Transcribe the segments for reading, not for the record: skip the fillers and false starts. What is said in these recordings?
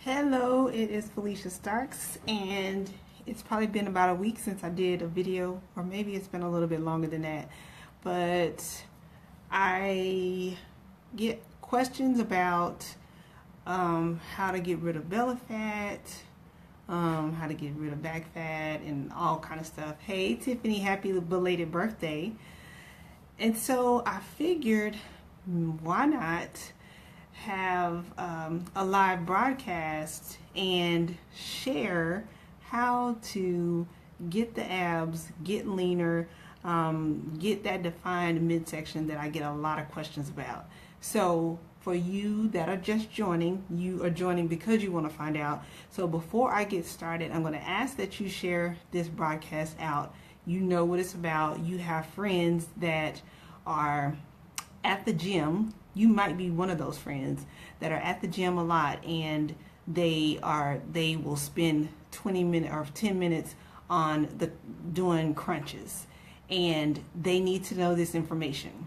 Hello, it is Felicia Starks, and it's probably been about a week since I did a video, or maybe it's been a little bit longer than that, but I get questions about how to get rid of belly fat, how to get rid of back fat, and all kind of stuff. Hey Tiffany, happy belated birthday. And so I figured, why not have a live broadcast and share how to get the abs, get leaner, get that defined midsection that I get a lot of questions about. So for you that are just joining, you are joining because you want to find out. So before I get started, I'm going to ask that you share this broadcast out. You know what it's about. You have friends that are at the gym. You might be one of those friends that are at the gym a lot, and they will spend 20 minutes or 10 minutes on doing crunches, and they need to know this information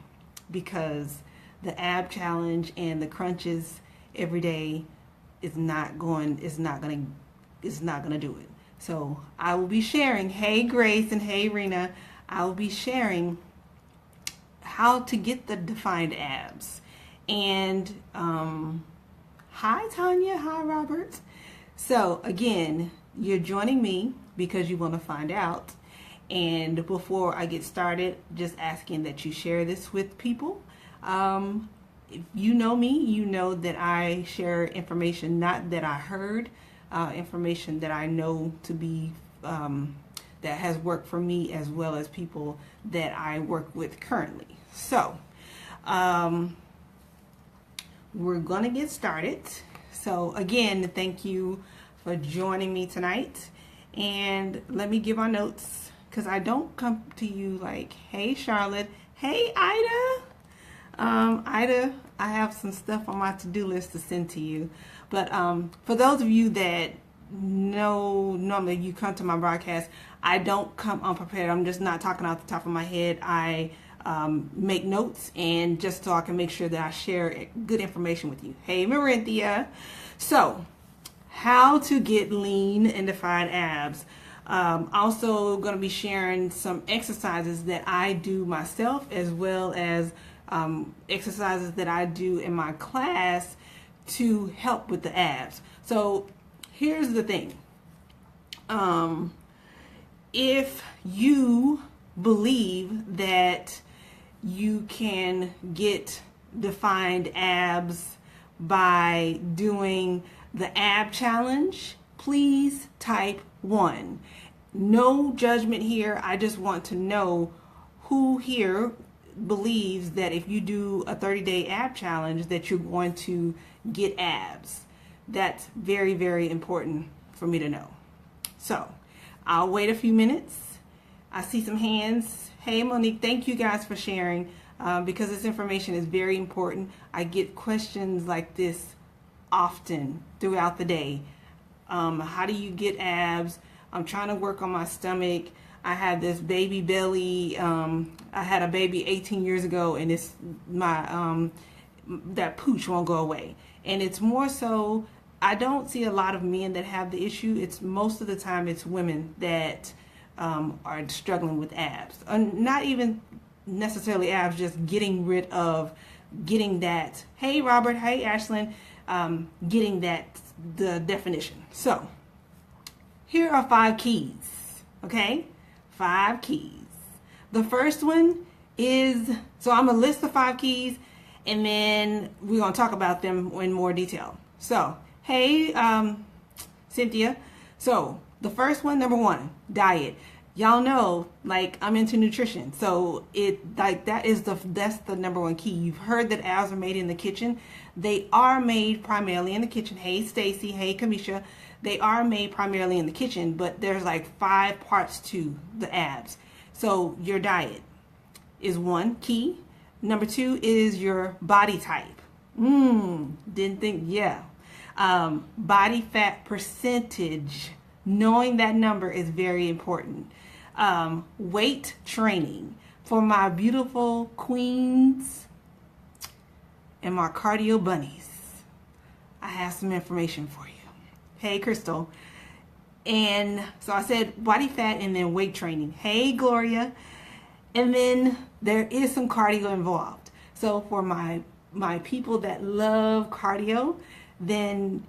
because the ab challenge and the crunches every day is not going to do it. So I will be sharing, hey Grace and hey Rena, I will be sharing how to get the defined abs. And hi Tanya, hi Robert. So again, you're joining me because you want to find out. And before I get started, just asking that you share this with people. If you know me, you know that I share information not that I heard, information that I know to be that has worked for me, as well as people that I work with currently. So we're gonna get started. So again, thank you for joining me tonight. And let me give our notes, because I don't come to you like, hey Charlotte, hey Ida. Ida, I have some stuff on my to-do list to send to you. But for those of you that know, normally you come to my broadcast, I don't come unprepared. I'm just not talking off the top of my head. I make notes, and just so I can make sure that I share good information with you. Hey Marinthia. So how to get lean and defined abs. Also going to be sharing some exercises that I do myself, as well as exercises that I do in my class to help with the abs. So here's the thing. If you believe that you can get defined abs by doing the ab challenge, please type 1. No judgment here. I just want to know who here believes that if you do a 30-day ab challenge that you're going to get abs. That's very, very important for me to know. So I'll wait a few minutes. I see some hands. Hey Monique, thank you guys for sharing, because this information is very important. I get questions like this often throughout the day. How do you get abs? I'm trying to work on my stomach. I had this baby belly. I had a baby 18 years ago, and it's my that pooch won't go away. And it's more so, I don't see a lot of men that have the issue. It's most of the time it's women that are struggling with abs. Not even necessarily abs, just getting rid of, getting that, hey Robert, hey Ashlyn, getting that, the definition. So here are 5 keys, okay? 5 keys. The first one is, so I'm gonna list the 5 keys, and then we're gonna talk about them in more detail. So, hey, Cynthia. So the first one, number 1, diet. Y'all know, like, I'm into nutrition, so that's the number 1 key. You've heard that abs are made in the kitchen. They are made primarily in the kitchen. Hey Stacy, hey Kamisha. They are made primarily in the kitchen, but there's like 5 parts to the abs. So your diet is 1 key. Number 2 is your body type. Didn't think, yeah. Body fat percentage. Knowing that number is very important. Weight training. For my beautiful queens and my cardio bunnies, I have some information for you. Hey, Crystal. And so I said body fat and then weight training. Hey, Gloria. And then there is some cardio involved. So for my people that love cardio, then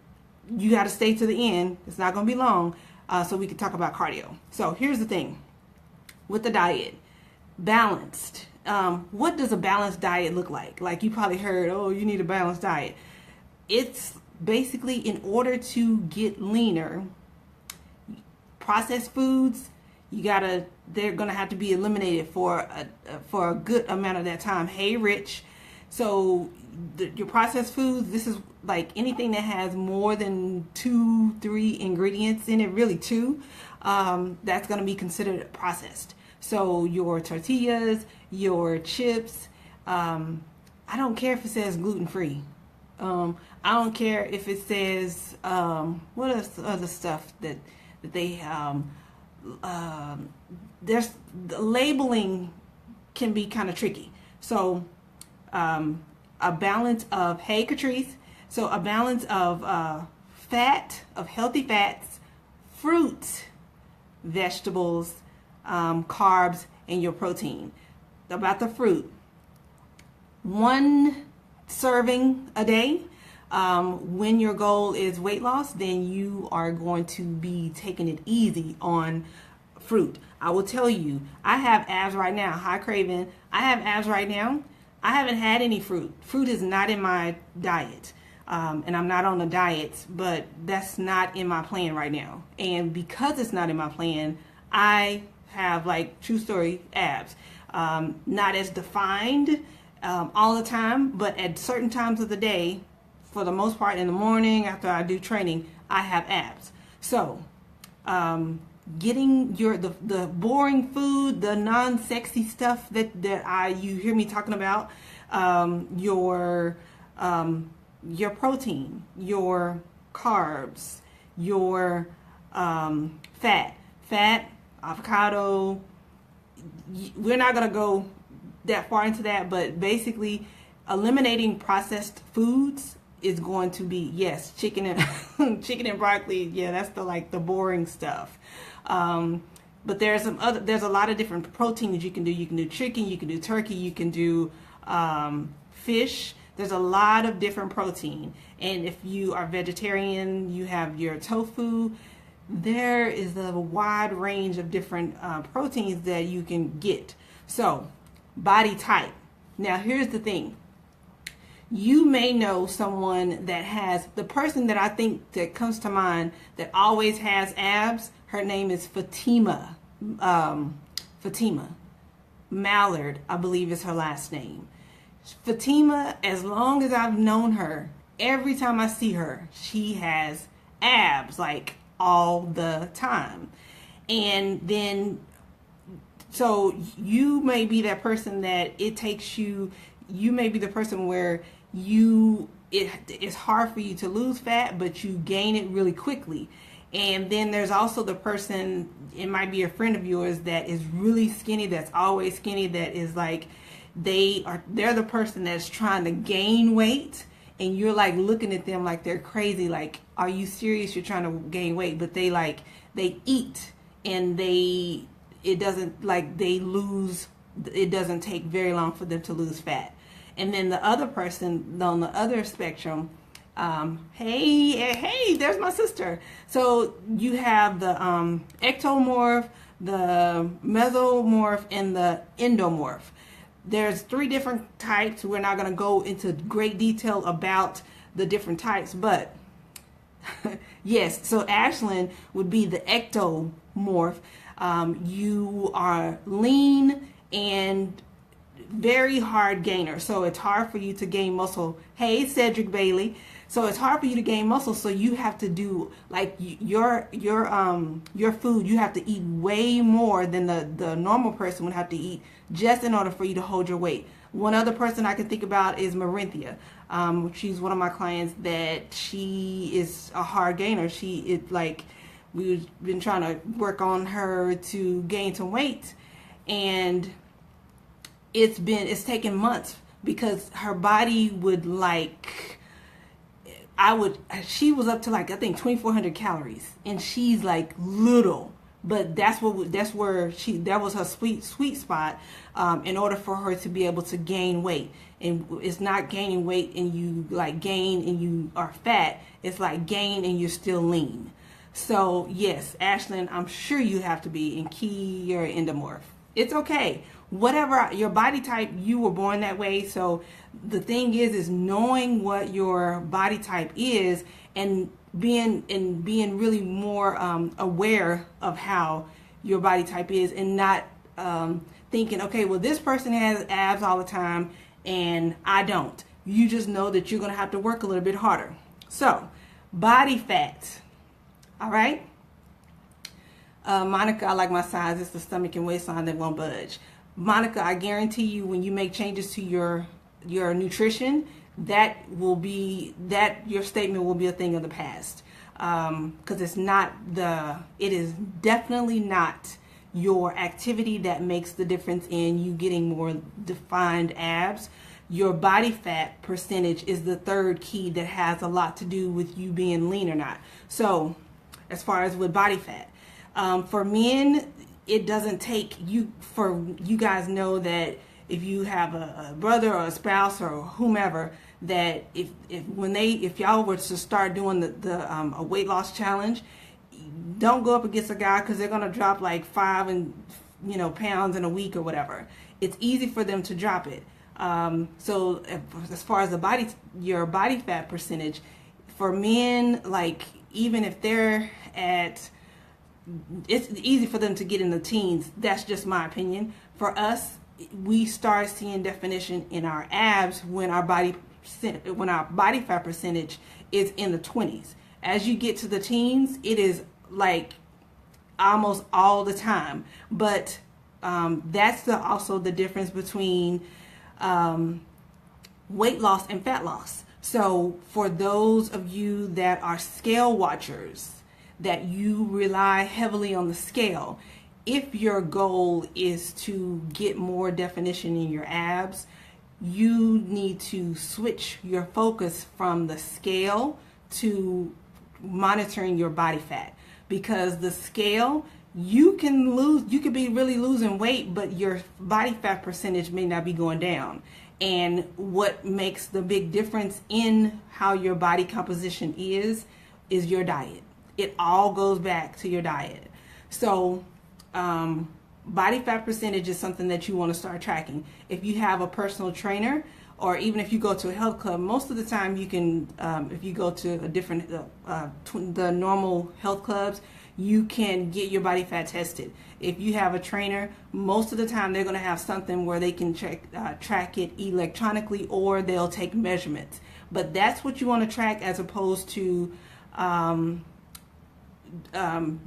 you got to stay to the end. It's not going to be long, so we can talk about cardio. So here's the thing with the diet. Balanced. What does a balanced diet look like? Like you probably heard, oh, you need a balanced diet. It's basically in order to get leaner, processed foods, they're gonna have to be eliminated for a good amount of that time. Hey, Rich. So your processed foods, this is like anything that has more than 2-3 ingredients in it, really 2, that's gonna be considered processed. So your tortillas, your chips, I don't care if it says gluten-free. I don't care if it says, what is the other stuff that they, there's the labeling can be kind of tricky. So, a balance of, hey, Catrice, so a balance of healthy fats, fruits, vegetables, carbs, and your protein. About the fruit, 1 serving a day. When your goal is weight loss, then you are going to be taking it easy on fruit. I will tell you, I have abs right now. Hi, Craven. I have abs right now. I haven't had any fruit. Fruit is not in my diet. And I'm not on a diet, but that's not in my plan right now. And because it's not in my plan, I have, like, true story, abs. Not as defined all the time, but at certain times of the day, for the most part in the morning after I do training, I have abs. So getting the boring food, the non-sexy stuff that you hear me talking about, your protein, your carbs, your fat, avocado. We're not gonna go that far into that, but basically eliminating processed foods is going to be, yes, chicken and broccoli. Yeah, that's the boring stuff. But there's a lot of different proteins you can do. You can do chicken, you can do turkey, you can do fish. There's a lot of different protein. And if you are vegetarian, you have your tofu. There is a wide range of different proteins that you can get. So, body type. Now, here's the thing. You may know someone that has, the person that I think that comes to mind that always has abs, her name is Fatima. Fatima Mallard, I believe is her last name. Fatima, as long as I've known her, every time I see her, she has abs, like all the time. And then, so you may be that person that it takes you may be the person where it's hard for you to lose fat, but you gain it really quickly. And then there's also the person, it might be a friend of yours that is really skinny, that's always skinny, that is like, they're the person that's trying to gain weight, and you're like looking at them like they're crazy, like, are you serious? You're trying to gain weight, but they eat, and it doesn't take very long for them to lose fat. And then the other person on the other spectrum, hey, there's my sister. So you have the ectomorph, the mesomorph, and the endomorph. There's 3 different types. We're not going to go into great detail about the different types, but yes, so Ashlyn would be the ectomorph. You are lean and very hard gainer, so it's hard for you to gain muscle. Hey, Cedric Bailey. So it's hard for you to gain muscle, so you have to do like your food, you have to eat way more than the normal person would have to eat just in order for you to hold your weight. One other person I can think about is Marinthia. She's one of my clients that she is a hard gainer. We've been trying to work on her to gain some weight, and it's taken months because her body would she was up to like, I think 2,400 calories, and she's like little, but that was her sweet spot, in order for her to be able to gain weight. And it's not gaining weight and you like gain and you are fat. It's like gain and you're still lean. So yes, Ashlyn, I'm sure you have to be in key or endomorph. It's okay. Whatever your body type, you were born that way. So the thing is knowing what your body type is and being really more aware of how your body type is, and not thinking, okay, well, this person has abs all the time and I don't. You just know that you're going to have to work a little bit harder. So body fat. All right. Monica, I like my size. It's the stomach and waistline that won't budge. Monica, I guarantee you, when you make changes to your nutrition, your statement will be a thing of the past. Because it is definitely not your activity that makes the difference in you getting more defined abs. Your body fat percentage is the third key that has a lot to do with you being lean or not. So as far as with body fat, for men, it doesn't take you guys know that if you have a brother or a spouse or whomever, that if y'all were to start doing a weight loss challenge, don't go up against a guy, because they're gonna drop like 5 pounds in a week or whatever. It's easy for them to drop it. So as far as your body fat percentage, for men, like even if they're it's easy for them to get in the teens. That's just my opinion. For us, we start seeing definition in our abs when our body fat percentage is in the 20s. As you get to the teens, it is like almost all the time. But that's also the difference between weight loss and fat loss. So for those of you that are scale watchers, that you rely heavily on the scale, if your goal is to get more definition in your abs, you need to switch your focus from the scale to monitoring your body fat. Because the scale, you could be really losing weight, but your body fat percentage may not be going down. And what makes the big difference in how your body composition is your diet. It all goes back to your diet. So body fat percentage is something that you want to start tracking. If you have a personal trainer, or even if you go to a health club, most of the time you can, if you go to a different, the normal health clubs, you can get your body fat tested. If you have a trainer, most of the time they're going to have something where they can track it electronically, or they'll take measurements. But that's what you want to track, as opposed to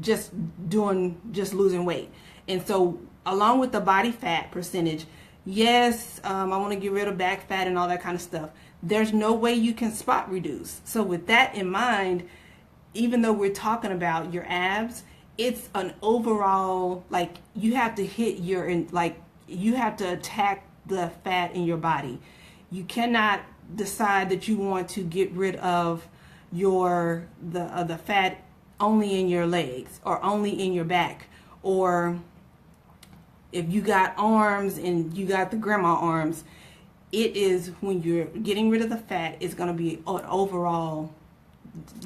just losing weight. And so along with the body fat percentage, yes, I want to get rid of back fat and all that kind of stuff. There's no way you can spot reduce. So with that in mind, even though we're talking about your abs, it's an overall, like, you have to hit you have to attack the fat in your body. You cannot decide that you want to get rid of the fat only in your legs or only in your back, or if you got arms and you got the grandma arms. It is, when you're getting rid of the fat, it's going to be an overall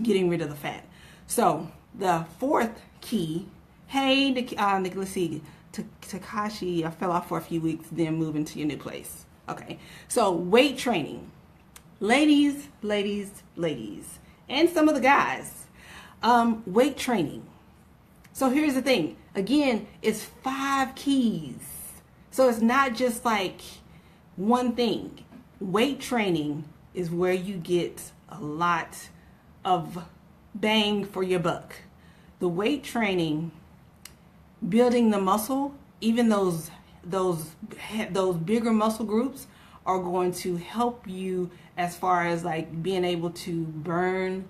getting rid of the fat. So the fourth key, hey, let's see, Takashi, I fell off for a few weeks, then moving to your new place. Okay, so weight training. Ladies, and some of the guys, weight training. So here's the thing. Again, it's 5 keys. So it's not just like one thing. Weight training is where you get a lot of bang for your buck. The weight training, building the muscle, even those bigger muscle groups, are going to help you as far as like being able to burn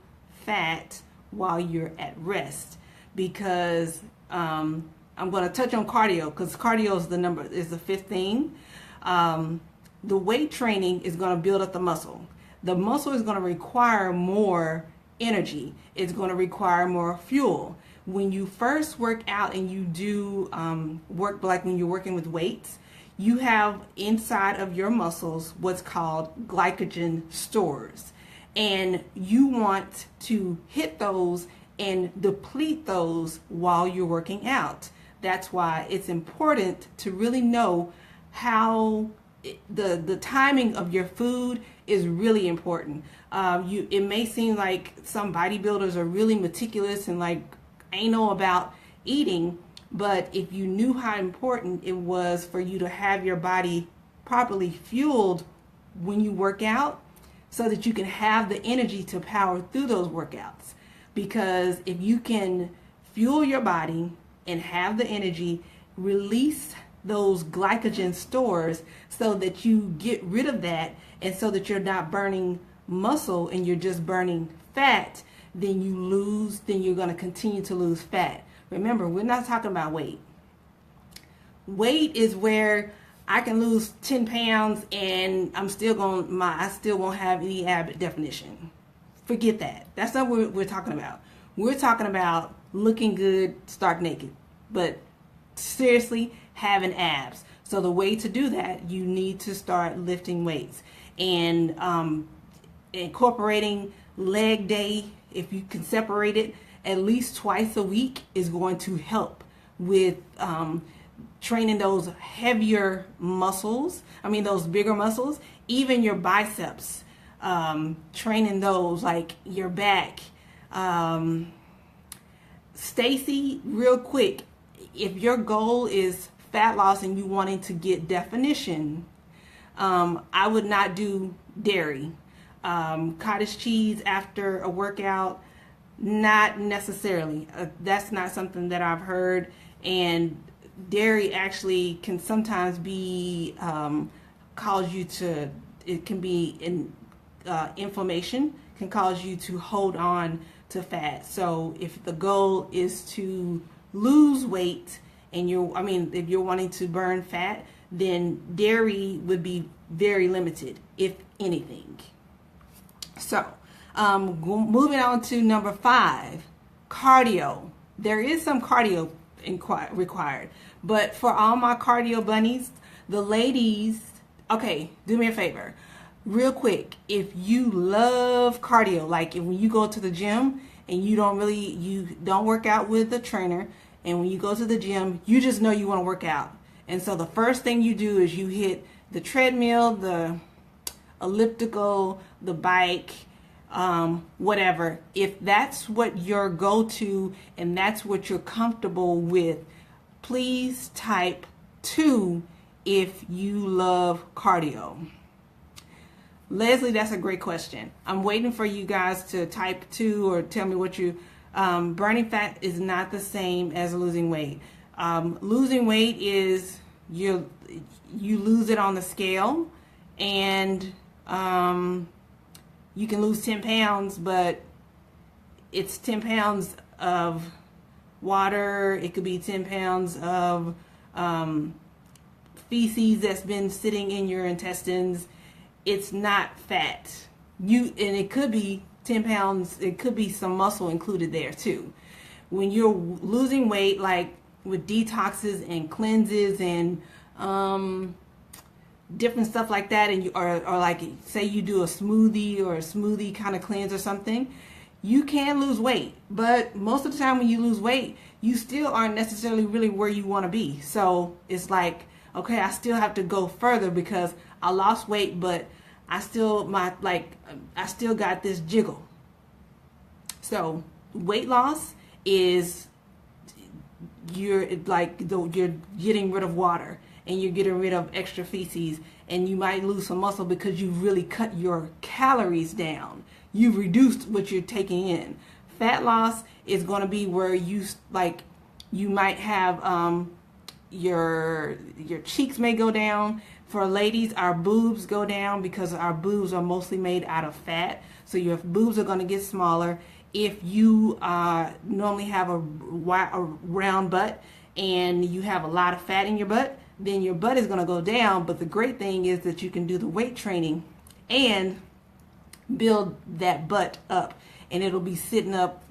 fat while you're at rest. Because I'm going to touch on cardio, because cardio is the 5th thing. The weight training is going to build up the muscle. the muscle is going to require more energy. It's going to require more fuel. When you first work out and you do work, like when you're working with weights, you have inside of your muscles what's called glycogen stores. And you want to hit those and deplete those while you're working out. That's why it's important to really know how the timing of your food is really important. It may seem like some bodybuilders are really meticulous and like anal about eating, but if you knew how important it was for you to have your body properly fueled when you work out, so that you can have the energy to power through those workouts. Because if you can fuel your body and have the energy, release those glycogen stores so that you get rid of that, and so that you're not burning muscle and you're just burning fat, then you're going to continue to lose fat. Remember, we're not talking about weight. Weight is where I can lose 10 pounds and I still won't have any ab definition. Forget that. That's not what we're talking about. We're talking about looking good, stark naked, but seriously having abs. So the way to do that, you need to start lifting weights and incorporating leg day. If you can separate it at least twice a week, is going to help with training those heavier muscles. I mean, those bigger muscles, even your biceps, training those, like your back. Stacy, real quick, if your goal is fat loss and you wanting to get definition, I would not do dairy. Cottage cheese after a workout, not necessarily. That's not something that I've heard. And dairy actually can sometimes be inflammation, can cause you to hold on to fat. So if the goal is to lose weight and if you're wanting to burn fat, then dairy would be very limited, if anything. So moving on to number 5, cardio. There is some cardio required, but for all my cardio bunnies, the ladies, okay, do me a favor real quick. If you love cardio, like when you go to the gym and you don't work out with the trainer, and when you go to the gym, you just know you want to work out, and so the first thing you do is you hit the treadmill, the elliptical, the bike, whatever. If that's what your go-to and that's what you're comfortable with, please type 2 if you love cardio. Leslie, that's a great question. I'm waiting for you guys to type 2 or tell me what you... burning fat is not the same as losing weight. Losing weight is you lose it on the scale, and you can lose 10 pounds, but it's 10 pounds of water. It could be 10 pounds of feces that's been sitting in your intestines. It's not fat. And it could be 10 pounds. It could be some muscle included there too. When you're losing weight, like with detoxes and cleanses and different stuff like that, and or like say you do a smoothie kind of cleanse or something, you can lose weight. But most of the time when you lose weight, you still aren't necessarily really where you want to be. So it's like, okay, I still have to go further because I lost weight, but I still got this jiggle. So weight loss is you're getting rid of water, and you're getting rid of extra feces, and you might lose some muscle because you really cut your calories down. You've reduced what you're taking in. Fat loss is going to be where you might have your cheeks may go down. For ladies, our boobs go down because our boobs are mostly made out of fat. So your boobs are going to get smaller. If you normally have a round butt and you have a lot of fat in your butt, then your butt is going to go down. But the great thing is that you can do the weight training and build that butt up, and it'll be sitting up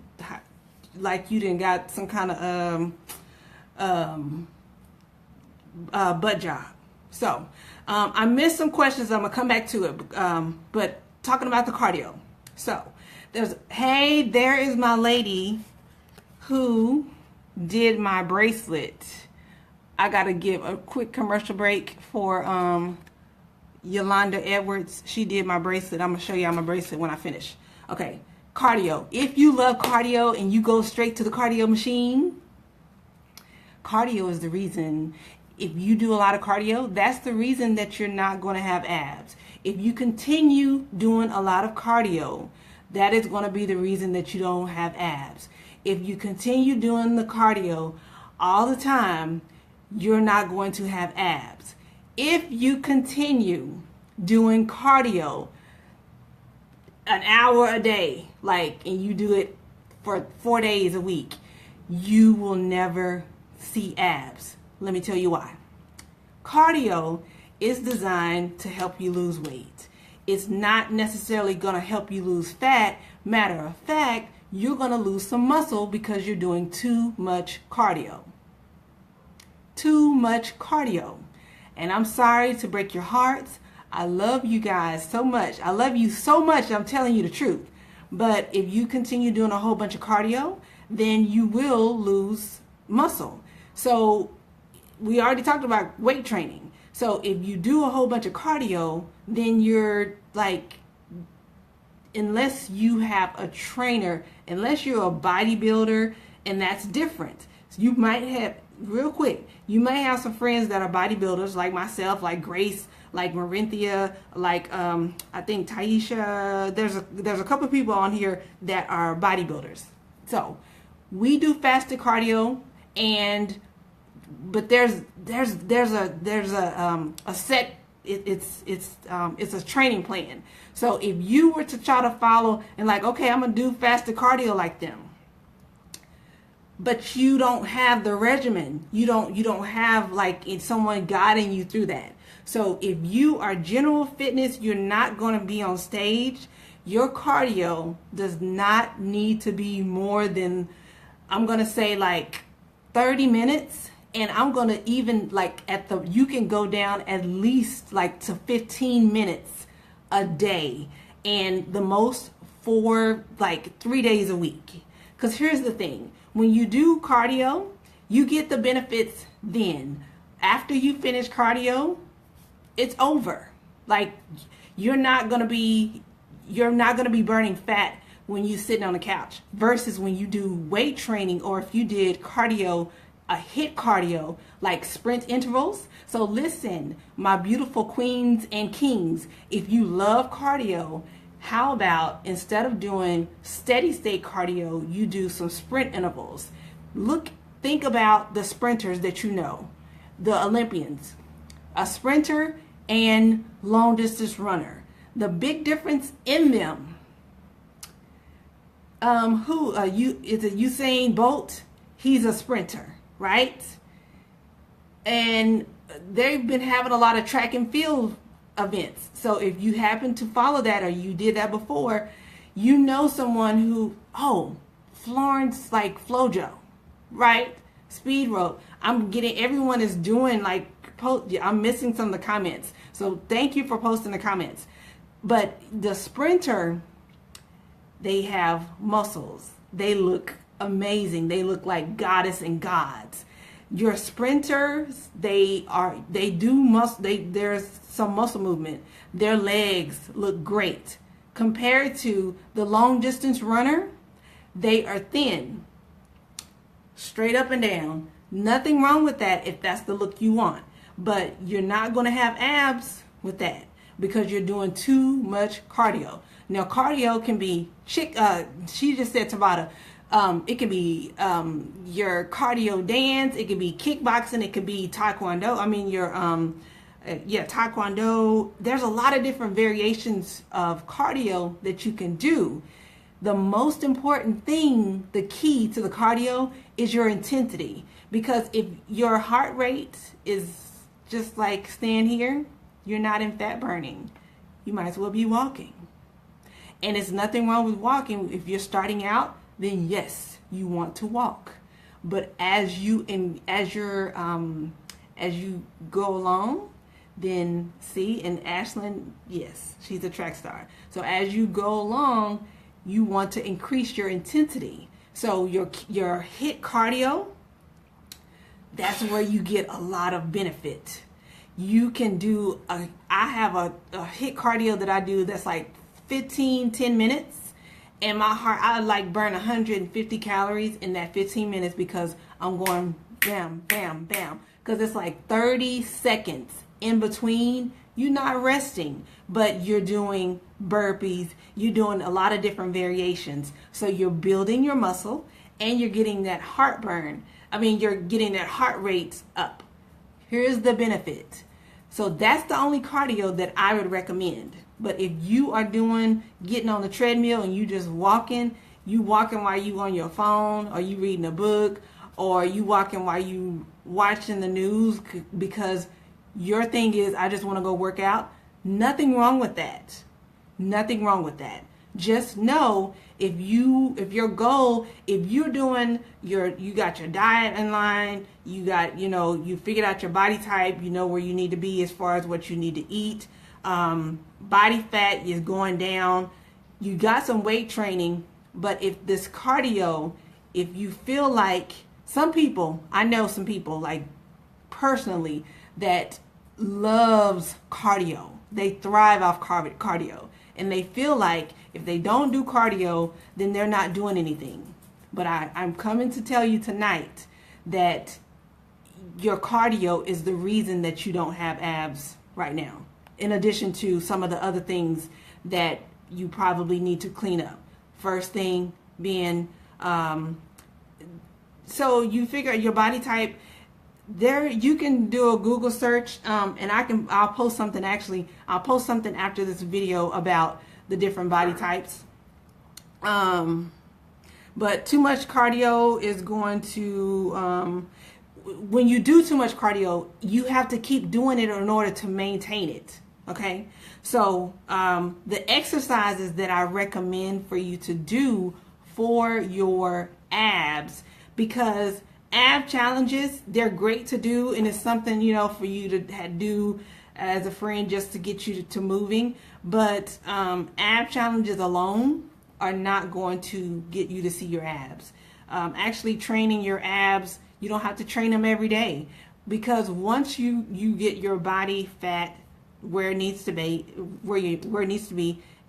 like you done got some kind of butt job. So I missed some questions. I'm gonna come back to it, but talking about the cardio. So there is my lady who did my bracelet. I gotta give a quick commercial break for Yolanda Edwards. She did my bracelet. I'm gonna show y'all my bracelet when I finish. Okay, cardio. If you love cardio and you go straight to the cardio machine, cardio is the reason. If you do a lot of cardio, that's the reason that you're not going to have abs. If you continue doing a lot of cardio, that is going to be the reason that you don't have abs. If you continue doing the cardio all the time, you're not going to have abs. If you continue doing cardio an hour a day, and you do it for 4 days a week, you will never see abs. Let me tell you why. Cardio is designed to help you lose weight. It's not necessarily going to help you lose fat. Matter of fact, you're going to lose some muscle because you're doing too much cardio. Too much cardio. And I'm sorry to break your hearts. I love you guys so much. I love you so much. I'm telling you the truth. But if you continue doing a whole bunch of cardio, then you will lose muscle. So we already talked about weight training. So if you do a whole bunch of cardio, then you're unless you have a trainer, unless you're a bodybuilder, and that's different. So you might have, real quick, you may have some friends that are bodybuilders like myself, like Grace, like Marinthia, I think Taisha. There's a couple of people on here that are bodybuilders. So we do fasted cardio, but there's a set. It's a training plan. So if you were to try to follow and okay, I'm gonna do fasted cardio like them, but you don't have the regimen, you don't have someone guiding you through that. So if you are general fitness, you're not going to be on stage. Your cardio does not need to be more than, I'm going to say 30 minutes. And I'm going to even you can go down at least to 15 minutes a day, and the most for 3 days a week. Because here's the thing. When you do cardio, you get the benefits then. After you finish cardio, it's over. You're not gonna be burning fat when you're sitting on the couch, versus when you do weight training, or if you did cardio, a HIIT cardio, like sprint intervals. So listen, my beautiful queens and kings, if you love cardio, how about instead of doing steady state cardio, you do some sprint intervals? Think about the sprinters that you know, the Olympians, a sprinter and long distance runner. The big difference in them, is it Usain Bolt? He's a sprinter, right? And they've been having a lot of track and field events. So if you happen to follow that, or you did that before, you know someone who, Florence Flojo, right? Speed rope. Everyone is doing I'm missing some of the comments. So thank you for posting the comments. But the sprinter, they have muscles. They look amazing. They look like goddess and gods. Your sprinters, there's some muscle movement. Their legs look great. Compared to the long distance runner, they are thin, straight up and down. Nothing wrong with that if that's the look you want. But you're not going to have abs with that because you're doing too much cardio. Now, cardio can be, she just said Tabata, it can be your cardio dance, it can be kickboxing, it could be taekwondo. Taekwondo. There's a lot of different variations of cardio that you can do. The most important thing, the key to the cardio, is your intensity. Because if your heart rate is just staying here, you're not in fat burning. You might as well be walking. And it's nothing wrong with walking. If you're starting out, then yes, you want to walk. But as you go along, then see, and Ashlyn, yes, she's a track star. So as you go along, you want to increase your intensity. So your HIIT cardio, that's where you get a lot of benefit. You can do I have a HIIT cardio that I do that's like 10 minutes. And my heart, I like burn 150 calories in that 15 minutes because I'm going bam, bam, bam. Because it's like 30 seconds in between. You're not resting, but you're doing burpees. You're doing a lot of different variations. So you're building your muscle and you're getting that heartburn. You're getting that heart rate up. Here's the benefit. So that's the only cardio that I would recommend. But if you are getting on the treadmill and you just walking while you on your phone, or you reading a book, or you walking while you watching the news because your thing is, I just want to go work out, nothing wrong with that. Nothing wrong with that. Just know if your goal, if you're doing you got your diet in line, you got, you figured out your body type, you know where you need to be as far as what you need to eat. Body fat is going down. You got some weight training, but if this cardio, if you feel like I know some people like personally that loves cardio. They thrive off cardio. And they feel like if they don't do cardio, then they're not doing anything. But I'm coming to tell you tonight that your cardio is the reason that you don't have abs right now. In addition to some of the other things that you probably need to clean up. First thing being, so you figure your body type. There, you can do a Google search, and I'll post something after this video about the different body types. But too much cardio is going to, when you do too much cardio, you have to keep doing it in order to maintain it. Okay, so the exercises that I recommend for you to do for your abs, because ab challenges, they're great to do, and it's something, for you to do as a friend just to get you to moving. But ab challenges alone are not going to get you to see your abs. Actually training your abs, you don't have to train them every day, because once you get your body fat where it needs to be,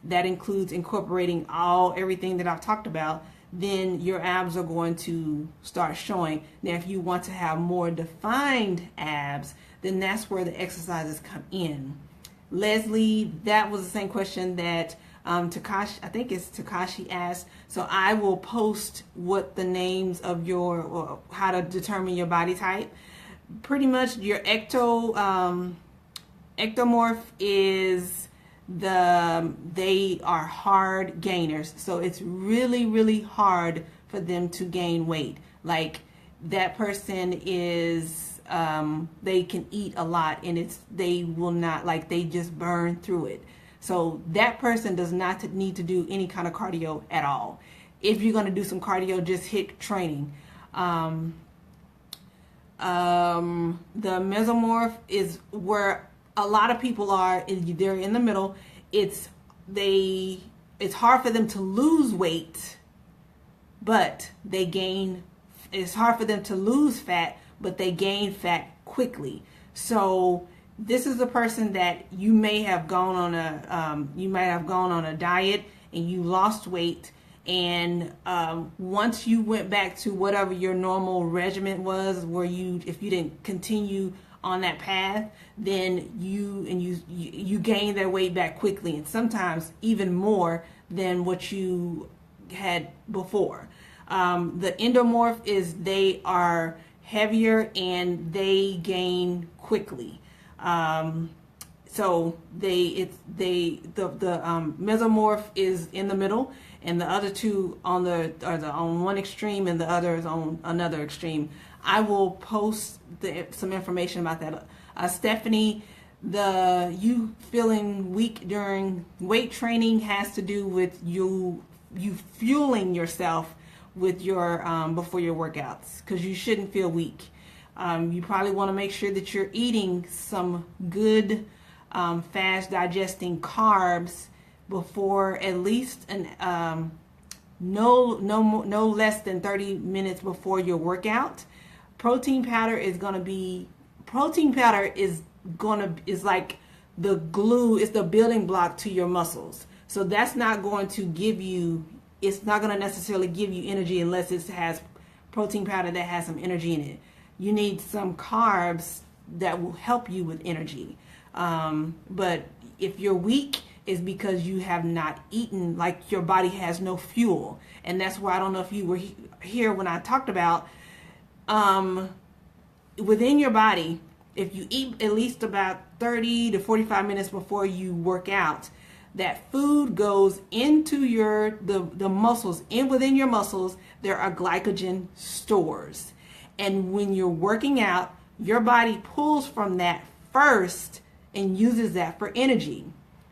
that includes incorporating everything that I've talked about, then your abs are going to start showing. Now, if you want to have more defined abs, then that's where the exercises come in. Leslie, that was the same question that Takashi, I think it's Takashi, asked. So I will post what the names of how to determine your body type. Pretty much your ectomorph is they are hard gainers. So it's really, really hard for them to gain weight. Like that person is, they can eat a lot and they will not, like they just burn through it. So that person does not need to do any kind of cardio at all. If you're going to do some cardio, just HIIT training. The mesomorph is where a lot of people are. They're in the middle. It's hard for them to lose weight, but they gain. It's hard for them to lose fat, but they gain fat quickly. So this is a person that you may have gone on a diet and you lost weight, and once you went back to whatever your normal regimen was, where if you didn't continue on that path, then you gain their weight back quickly, and sometimes even more than what you had before. The endomorph is they are heavier and they gain quickly. So the mesomorph is in the middle, and the other two are on one extreme and the other is on another extreme. I will post some information about that. Stephanie, you feeling weak during weight training has to do with you fueling yourself with your before your workouts, because you shouldn't feel weak. You probably want to make sure that you're eating some good fast digesting carbs before at least no less than 30 minutes before your workout. Protein powder is like the glue, it's the building block to your muscles. So that's not going to give you, it's not going to necessarily give you energy unless it has protein powder that has some energy in it. You need some carbs that will help you with energy. But if you're weak, it's because you have not eaten, like your body has no fuel. And that's why, I don't know if you were here when I talked about within your body, if you eat at least about 30 to 45 minutes before you work out, that food goes into the muscles. Within your muscles, there are glycogen stores. And when you're working out, your body pulls from that first and uses that for energy.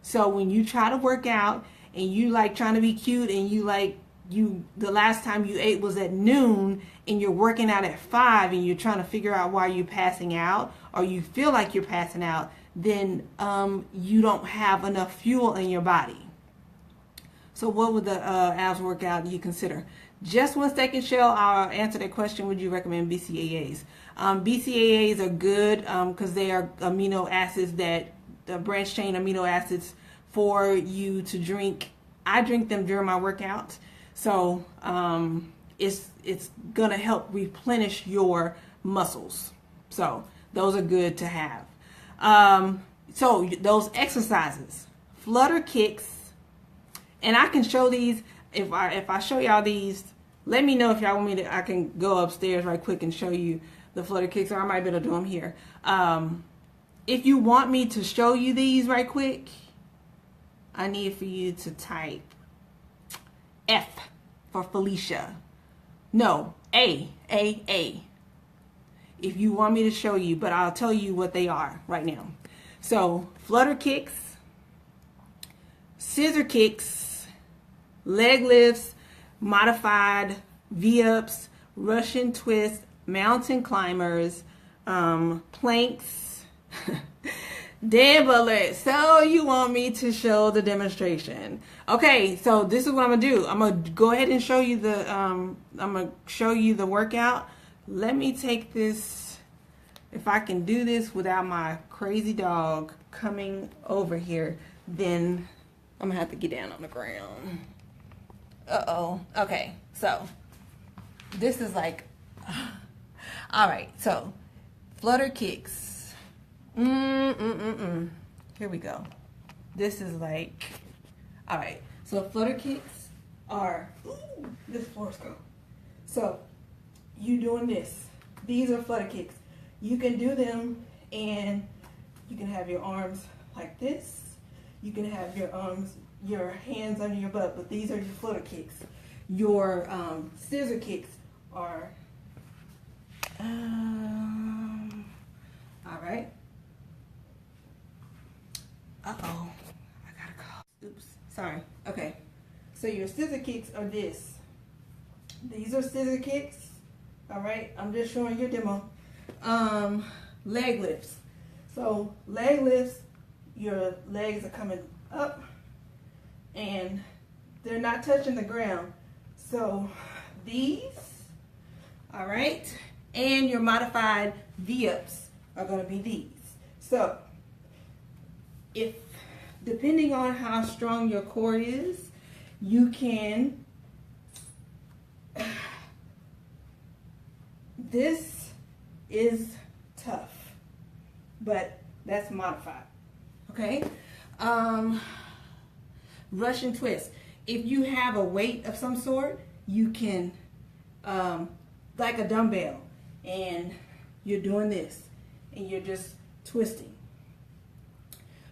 So when you try to work out and you like trying to be cute, and the last time you ate was at noon and you're working out at 5 and you're trying to figure out why you're passing out, or you feel like you're passing out, then you don't have enough fuel in your body. So what would the abs workout you consider? Just one second, Shell. I'll answer that question. Would you recommend BCAAs? BCAAs are good because they are amino acids branch chain amino acids for you to drink. I drink them during my workout. So it's gonna help replenish your muscles. So those are good to have. So those exercises, flutter kicks, and I can show these. If I show y'all these, let me know if y'all want me to. I can go upstairs right quick and show you the flutter kicks, or I might be able to do them here. If you want me to show you these right quick, I need for you to type F for Felicia. No, A. If you want me to show you, but I'll tell you what they are right now. So, flutter kicks, scissor kicks, leg lifts, modified V-ups, Russian twists, mountain climbers, planks, Dan Butler. So you want me to show the demonstration? Okay, so this is what I'm gonna do. I'm gonna go ahead and show you the workout. Let me take this, if I can do this without my crazy dog coming over here, then I'm gonna have to get down on the ground. Okay, so this is like, all right, so flutter kicks. Here we go. This is like, all right, so flutter kicks are, this floor's go. So you doing this. These are flutter kicks. You can do them and you can have your arms like this. You can have your hands under your butt, but these are your flutter kicks. Your scissor kicks are, all right. Uh-oh, I gotta go. Oops, sorry. Okay, so your scissor kicks are this. These are scissor kicks. All right, I'm just showing you a demo. Leg lifts. So leg lifts, your legs are coming up and they're not touching the ground. So these, all right, and your modified V-ups are gonna be these. So if, depending on how strong your core is, you can, this is tough, but that's modified, okay? Russian twist. If you have a weight of some sort, you can, like a dumbbell, and you're doing this, and you're just twisting.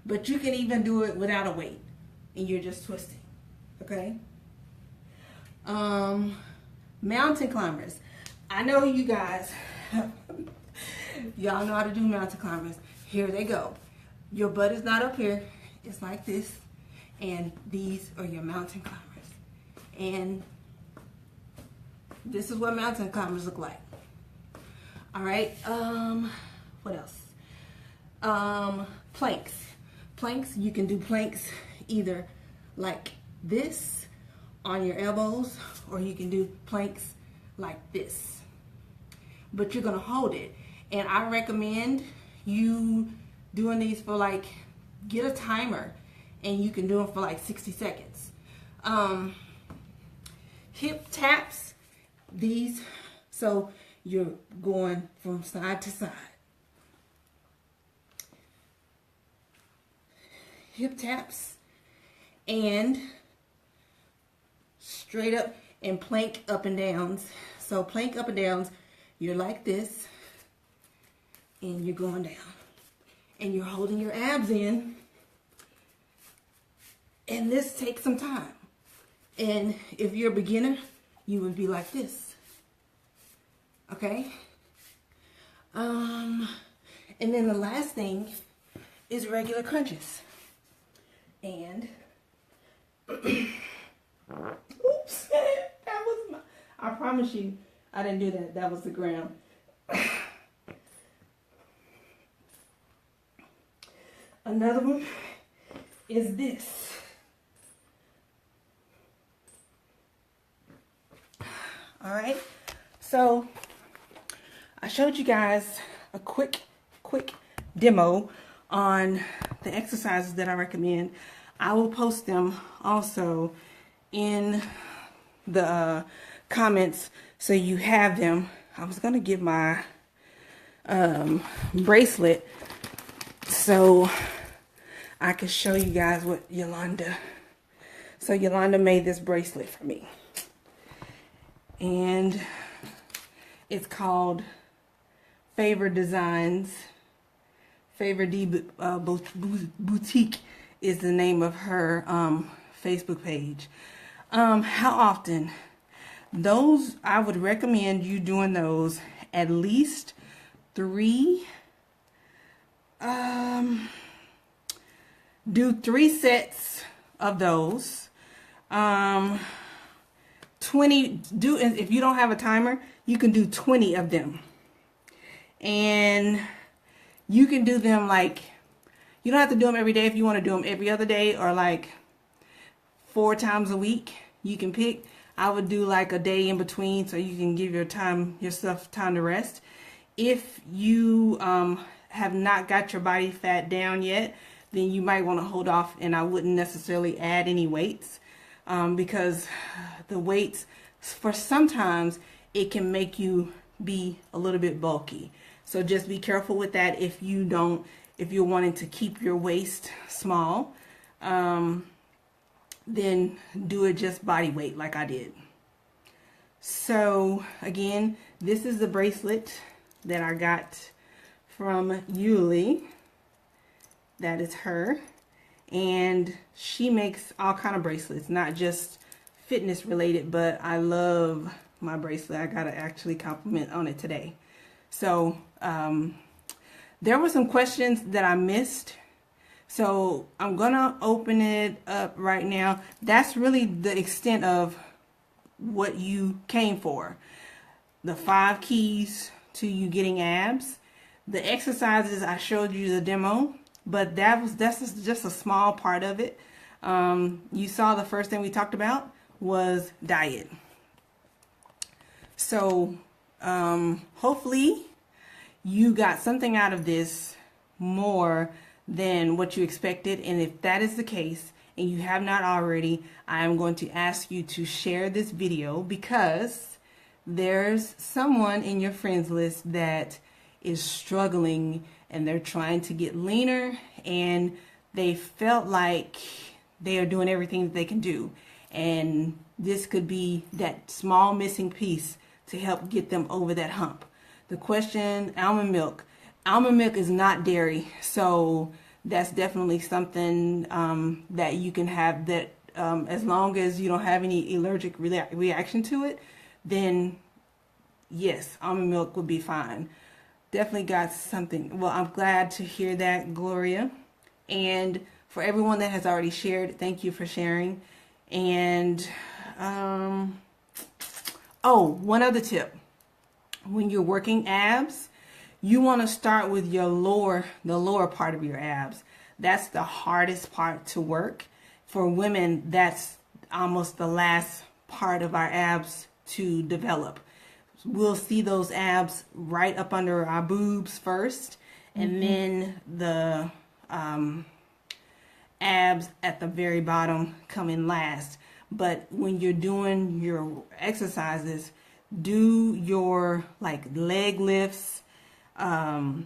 But you can even do it without a weight, and you're just twisting, okay? Mountain climbers. I know you guys, y'all know how to do mountain climbers. Here they go. your butt is not up here. It's like this. And these are your mountain climbers. And this is what mountain climbers look like. All right. What else? Planks. Planks, you can do planks either like this on your elbows, or you can do planks like this. But you're gonna hold it. And I recommend you doing these for like, get a timer, and you can do them for like 60 seconds. Hip taps, these, so you're going from side to side. Hip taps and straight up, and plank up and downs. So plank up and downs, you're like this, and you're going down, and you're holding your abs in, and this takes some time. And if you're a beginner, you would be like this, okay? And then the last thing is regular crunches. And oops, that was my, I promise you, I didn't do that. That was the ground. Another one is this. All right. So I showed you guys a quick demo on the exercises that I recommend. I will post them also in the comments so you have them. I was gonna get my bracelet so I could show you guys what Yolanda. So Yolanda made this bracelet for me, and it's called Favor Designs. Favor D Boutique is the name of her Facebook page. How often? Those, I would recommend you doing those at least 3. Do 3 sets of those. 20. Do, if you don't have a timer, you can do 20 of them, and you can do them like, you don't have to do them every day. If you want to do them every other day, or like 4 times a week, you can pick. I would do like a day in between, so you can give yourself time to rest. If you have not got your body fat down yet, then you might want to hold off, and I wouldn't necessarily add any weights, because the weights, for sometimes it can make you be a little bit bulky. So just be careful with that. If you're wanting to keep your waist small, then do it just body weight like I did. So again, this is the bracelet that I got from Yuli. That is her. And she makes all kind of bracelets, not just fitness related, but I love my bracelet. I gotta actually compliment on it today. So there were some questions that I missed, so I'm gonna open it up right now. That's really the extent of what you came for. The 5 keys to you getting abs. The exercises, I showed you the demo, but that's just a small part of it. You saw the first thing we talked about was diet. So hopefully you got something out of this more than what you expected, and if that is the case and you have not already, I am going to ask you to share this video, because there's someone in your friends list that is struggling and they're trying to get leaner, and they felt like they are doing everything that they can do, and this could be that small missing piece to help get them over that hump. The question, almond milk. Almond milk is not dairy, so that's definitely something that you can have, that as long as you don't have any allergic reaction to it, then yes, almond milk would be fine. Definitely got something. Well, I'm glad to hear that, Gloria. And for everyone that has already shared, thank you for sharing. And one other tip. When you're working abs, you want to start with the lower part of your abs. That's the hardest part to work. For women, that's almost the last part of our abs to develop. We'll see those abs right up under our boobs first, and then the abs at the very bottom come in last. But when you're doing your exercises, do your like leg lifts, the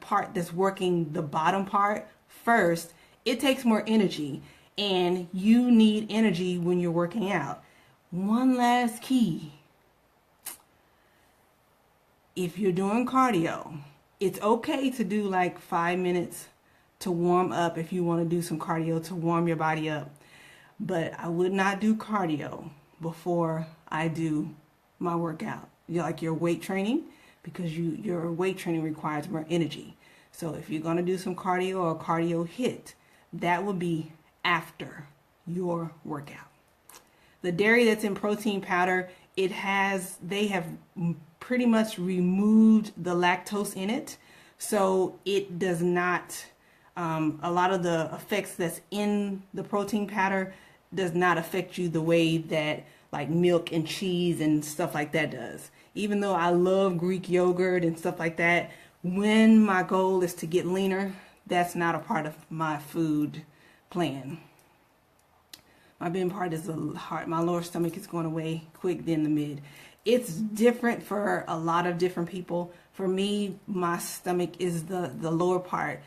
part that's working the bottom part first. It takes more energy, and you need energy when you're working out. One last key. If you're doing cardio, it's okay to do like 5 minutes to warm up if you want to do some cardio to warm your body up. But I would not do cardio before I do my workout. Like your weight training, because your weight training requires more energy. So if you're going to do some cardio or a cardio hit, that will be after your workout. The dairy that's in protein powder, they have pretty much removed the lactose in it. So it does not, a lot of the effects that's in the protein powder does not affect you the way that like milk and cheese and stuff like that does. Even though I love Greek yogurt and stuff like that, when my goal is to get leaner, that's not a part of my food plan. My bottom part is the heart. My lower stomach is going away quick, then the mid. It's different for a lot of different people. For me, my stomach is the lower part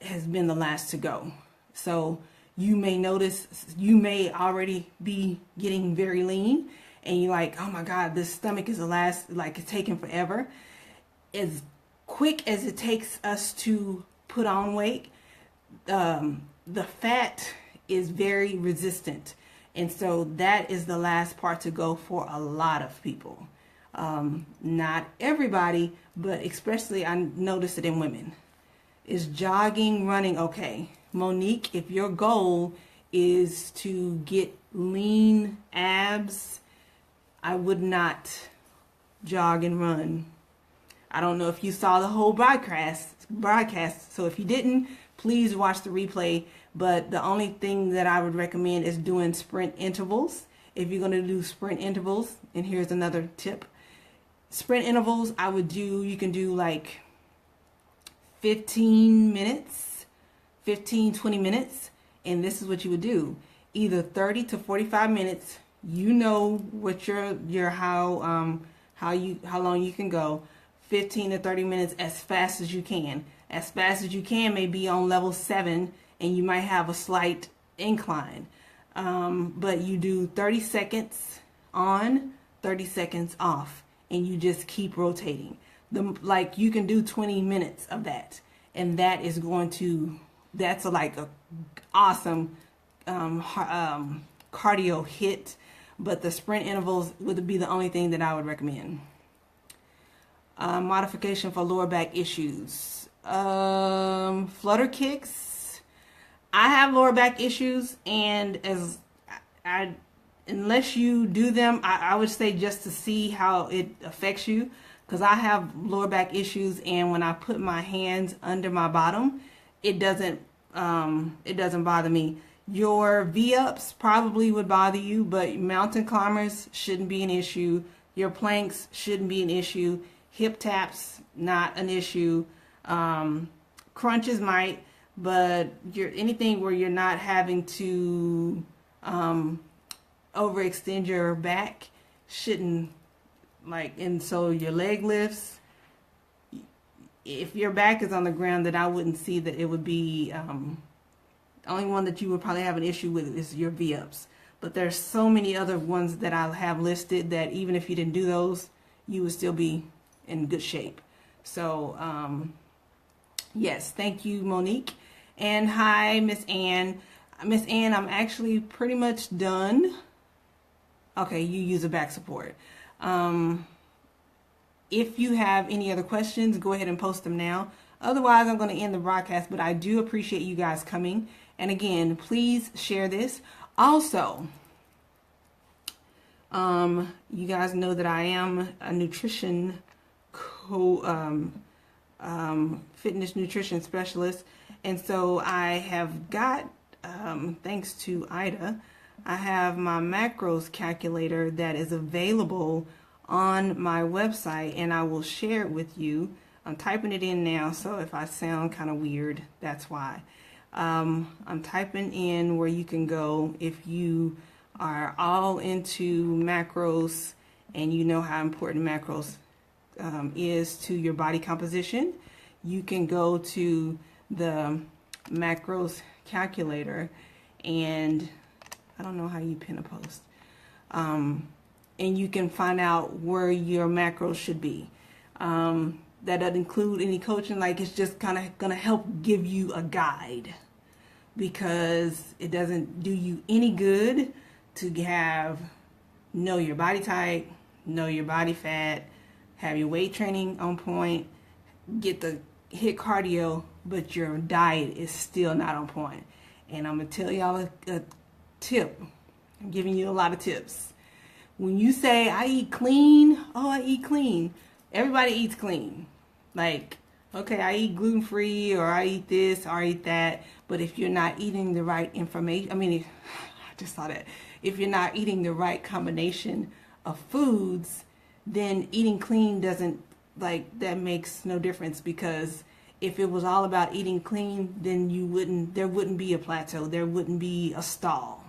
has been the last to go. So you may notice, you may already be getting very lean and you're like, oh my God, this stomach is the last, like it's taking forever. As quick as it takes us to put on weight, the fat is very resistant. And so that is the last part to go for a lot of people. Not everybody, but especially I noticed it in women. Is jogging, running okay? Monique, if your goal is to get lean abs, I would not jog and run. I don't know if you saw the whole broadcast. So if you didn't, please watch the replay. But the only thing that I would recommend is doing sprint intervals. If you're going to do sprint intervals, and here's another tip. Sprint intervals, you can do like 15 minutes, 20 minutes. And this is what you would do. Either 30 to 45 minutes. You know what how long you can go. 15 to 30 minutes as fast as you can. As fast as you can may be on level 7 and you might have a slight incline. But you do 30 seconds on, 30 seconds off, and you just keep rotating. Like you can do 20 minutes of that, and that's like a awesome cardio hit. But the sprint intervals would be the only thing that I would recommend. Modification for lower back issues. Flutter kicks. I have lower back issues, and unless you do them, I would say just to see how it affects you, because I have lower back issues, and when I put my hands under my bottom, it doesn't bother me. Your V-ups probably would bother you, but mountain climbers shouldn't be an issue. Your planks shouldn't be an issue. Hip taps, not an issue. Crunches might, but anything where you're not having to overextend your back shouldn't, and so your leg lifts, if your back is on the ground, then I wouldn't see that it would be, the only one that you would probably have an issue with is your V-ups. But there's so many other ones that I have listed that even if you didn't do those, you would still be in good shape. So, yes, thank you, Monique. And hi, Miss Ann. Miss Ann, I'm actually pretty much done. Okay, you use a back support. If you have any other questions, go ahead and post them now. Otherwise, I'm going to end the broadcast, but I do appreciate you guys coming. And again, please share this. Also, you guys know that I am a nutrition fitness nutrition specialist. And so I have got, thanks to Ida, I have my macros calculator that is available on my website, and I will share it with you. I'm typing it in now, so if I sound kind of weird, that's why. I'm typing in where you can go if you are all into macros and you know how important macros is to your body composition. You can go to the macros calculator, and I don't know how you pin a post, and you can find out where your macros should be. That doesn't include any coaching, like it's just kind of gonna help give you a guide, because it doesn't do you any good to know your body type, know your body fat, have your weight training on point, get the hit cardio, but your diet is still not on point. And I'm gonna tell y'all a tip. I'm giving you a lot of tips. When you say I eat clean, oh, I eat clean. Everybody eats clean. Like, okay, I eat gluten-free, or I eat this, or I eat that. But if you're not eating the right information, I just saw that. If you're not eating the right combination of foods, then eating clean doesn't, that makes no difference, because if it was all about eating clean, then there wouldn't be a plateau. There wouldn't be a stall.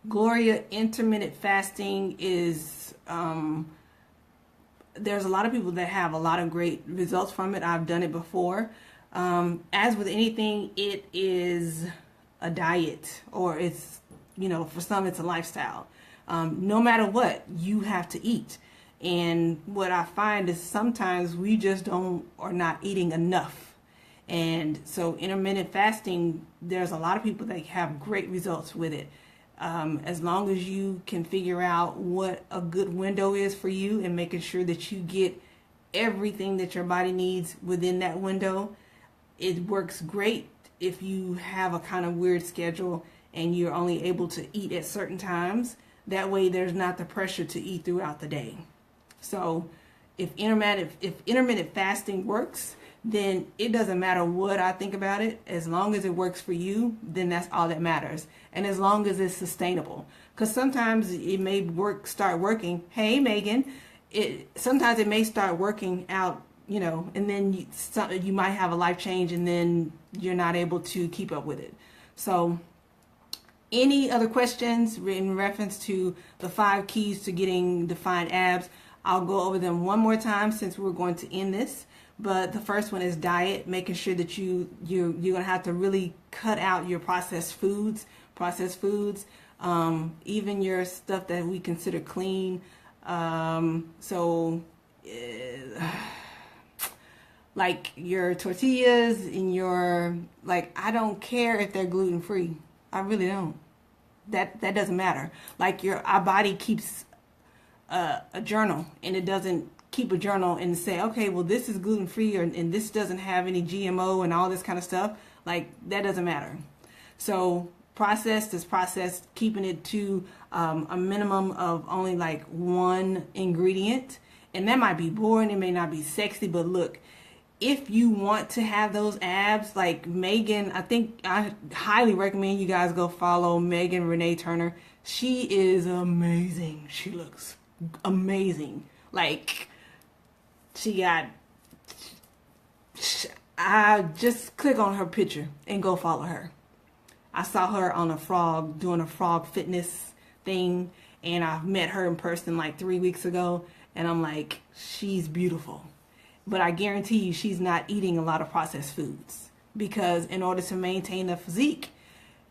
Gloria, intermittent fasting is, there's a lot of people that have a lot of great results from it. I've done it before. As with anything, it is a diet, or it's, for some it's a lifestyle. No matter what, you have to eat. And what I find is sometimes we just are not eating enough. And so intermittent fasting, there's a lot of people that have great results with it. As long as you can figure out what a good window is for you and making sure that you get everything that your body needs within that window, it works great. If you have a kind of weird schedule and you're only able to eat at certain times, that way there's not the pressure to eat throughout the day. So if intermittent fasting works, then it doesn't matter what I think about it. As long as it works for you, then that's all that matters. And as long as it's sustainable, because sometimes it may start working. Hey, Megan, sometimes it may start working out, and then you might have a life change, and then you're not able to keep up with it. So any other questions in reference to the 5 keys to getting defined abs? I'll go over them one more time since we're going to end this. But the first one is diet, making sure that you're going to have to really cut out your processed foods, even your stuff that we consider clean. Like your tortillas and I don't care if they're gluten-free. I really don't. That doesn't matter. Our body keeps a journal, and it doesn't keep a journal and say, okay, well, this is gluten-free, and this doesn't have any GMO and all this kind of stuff. That doesn't matter. So processed is processed, keeping it to a minimum of only one ingredient. And that might be boring, it may not be sexy, but look, if you want to have those abs like Megan, I highly recommend you guys go follow Megan Renee Turner. She is amazing. She looks amazing. I just click on her picture and go follow her. I saw her on doing a frog fitness thing, and I met her in person 3 weeks ago, and I'm like, she's beautiful. But I guarantee you she's not eating a lot of processed foods, because in order to maintain a physique,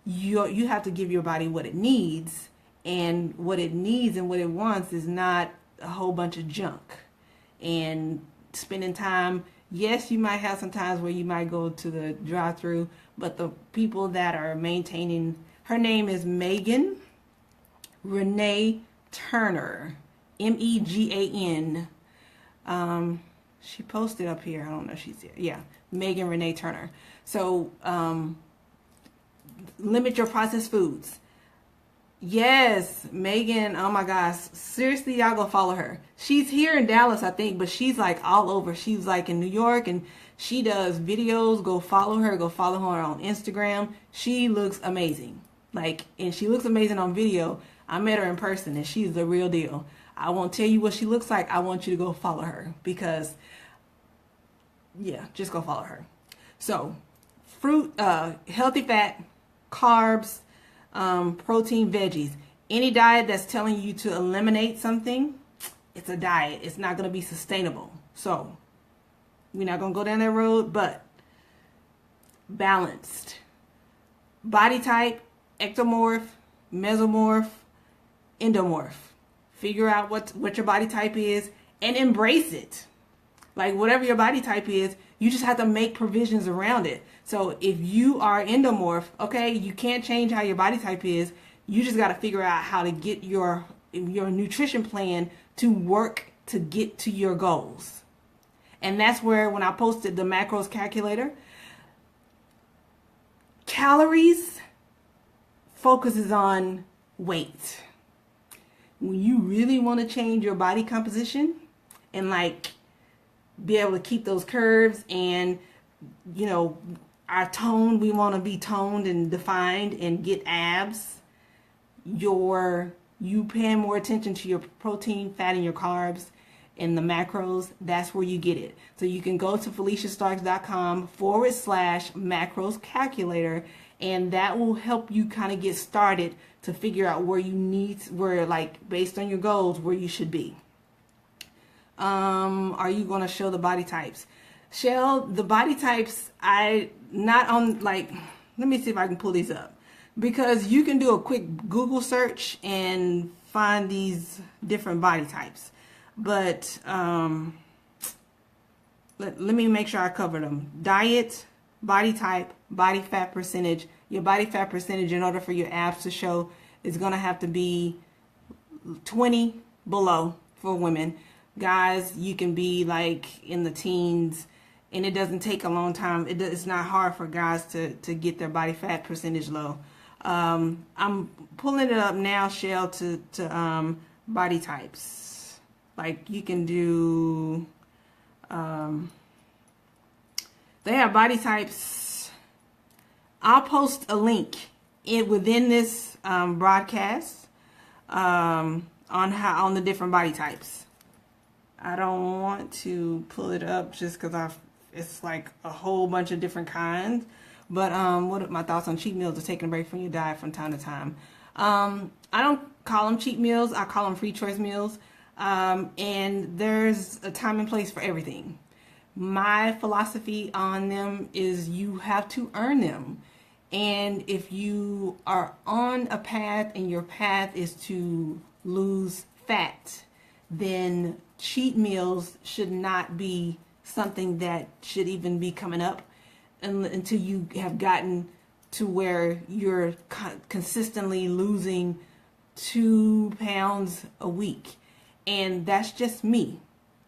you have to give your body what it needs, and what it needs and what it wants is not a whole bunch of junk. And spending time, yes, you might have some times where you might go to the drive-thru, but the people that are maintaining, her name is Megan Renee Turner, Megan. She posted up here. I don't know if she's here. Yeah, Megan Renee Turner. So limit your processed foods. Yes, Megan. Oh my gosh. Seriously, y'all go follow her. She's here in Dallas, I think, but she's like all over. She's like in New York and she does videos. Go follow her. Go follow her on Instagram. She looks amazing. Like, and she looks amazing on video. I met her in person and she's the real deal. I won't tell you what she looks like. I want you to go follow her because, yeah, just go follow her. So, fruit, healthy fat, carbs, protein, veggies. Any diet that's telling you to eliminate something, it's a diet. It's not going to be sustainable. So, we're not going to go down that road, but balanced. Body type, ectomorph, mesomorph, endomorph. Figure out what your body type is and embrace it. Like whatever your body type is, you just have to make provisions around it. So if you are endomorph, okay, you can't change how your body type is. You just got to figure out how to get your nutrition plan to work to get to your goals. And that's where when I posted the macros calculator, calories focuses on weight. When you really want to change your body composition and like be able to keep those curves and, you know, our tone, we want to be toned and defined and get abs, you paying more attention to your protein, fat, and your carbs and the macros, that's where you get it. So you can go to FeliciaStarks.com/macros calculator, and that will help you kind of get started to figure out where you need, where like based on your goals, where you should be. Are you going to show the body types? Shell, the body types, let me see if I can pull these up. Because you can do a quick Google search and find these different body types. But let me make sure I cover them. Diet, body type, body fat percentage. Your body fat percentage, in order for your abs to show, is going to have to be 20 below for women. Guys, you can be like in the teens, and it doesn't take a long time. It's not hard for guys to get their body fat percentage low. I'm pulling it up now, Shell, to body types. Like you can do, they have body types. I'll post a link within this broadcast on the different body types. I don't want to pull it up just because it's like a whole bunch of different kinds. But what are my thoughts on cheat meals or taking a break from your diet from time to time? I don't call them cheat meals. I call them free choice meals. And there's a time and place for everything. My philosophy on them is you have to earn them. And if you are on a path and your path is to lose fat, then cheat meals should not be something that should even be coming up until you have gotten to where you're consistently losing 2 pounds a week. And that's just me.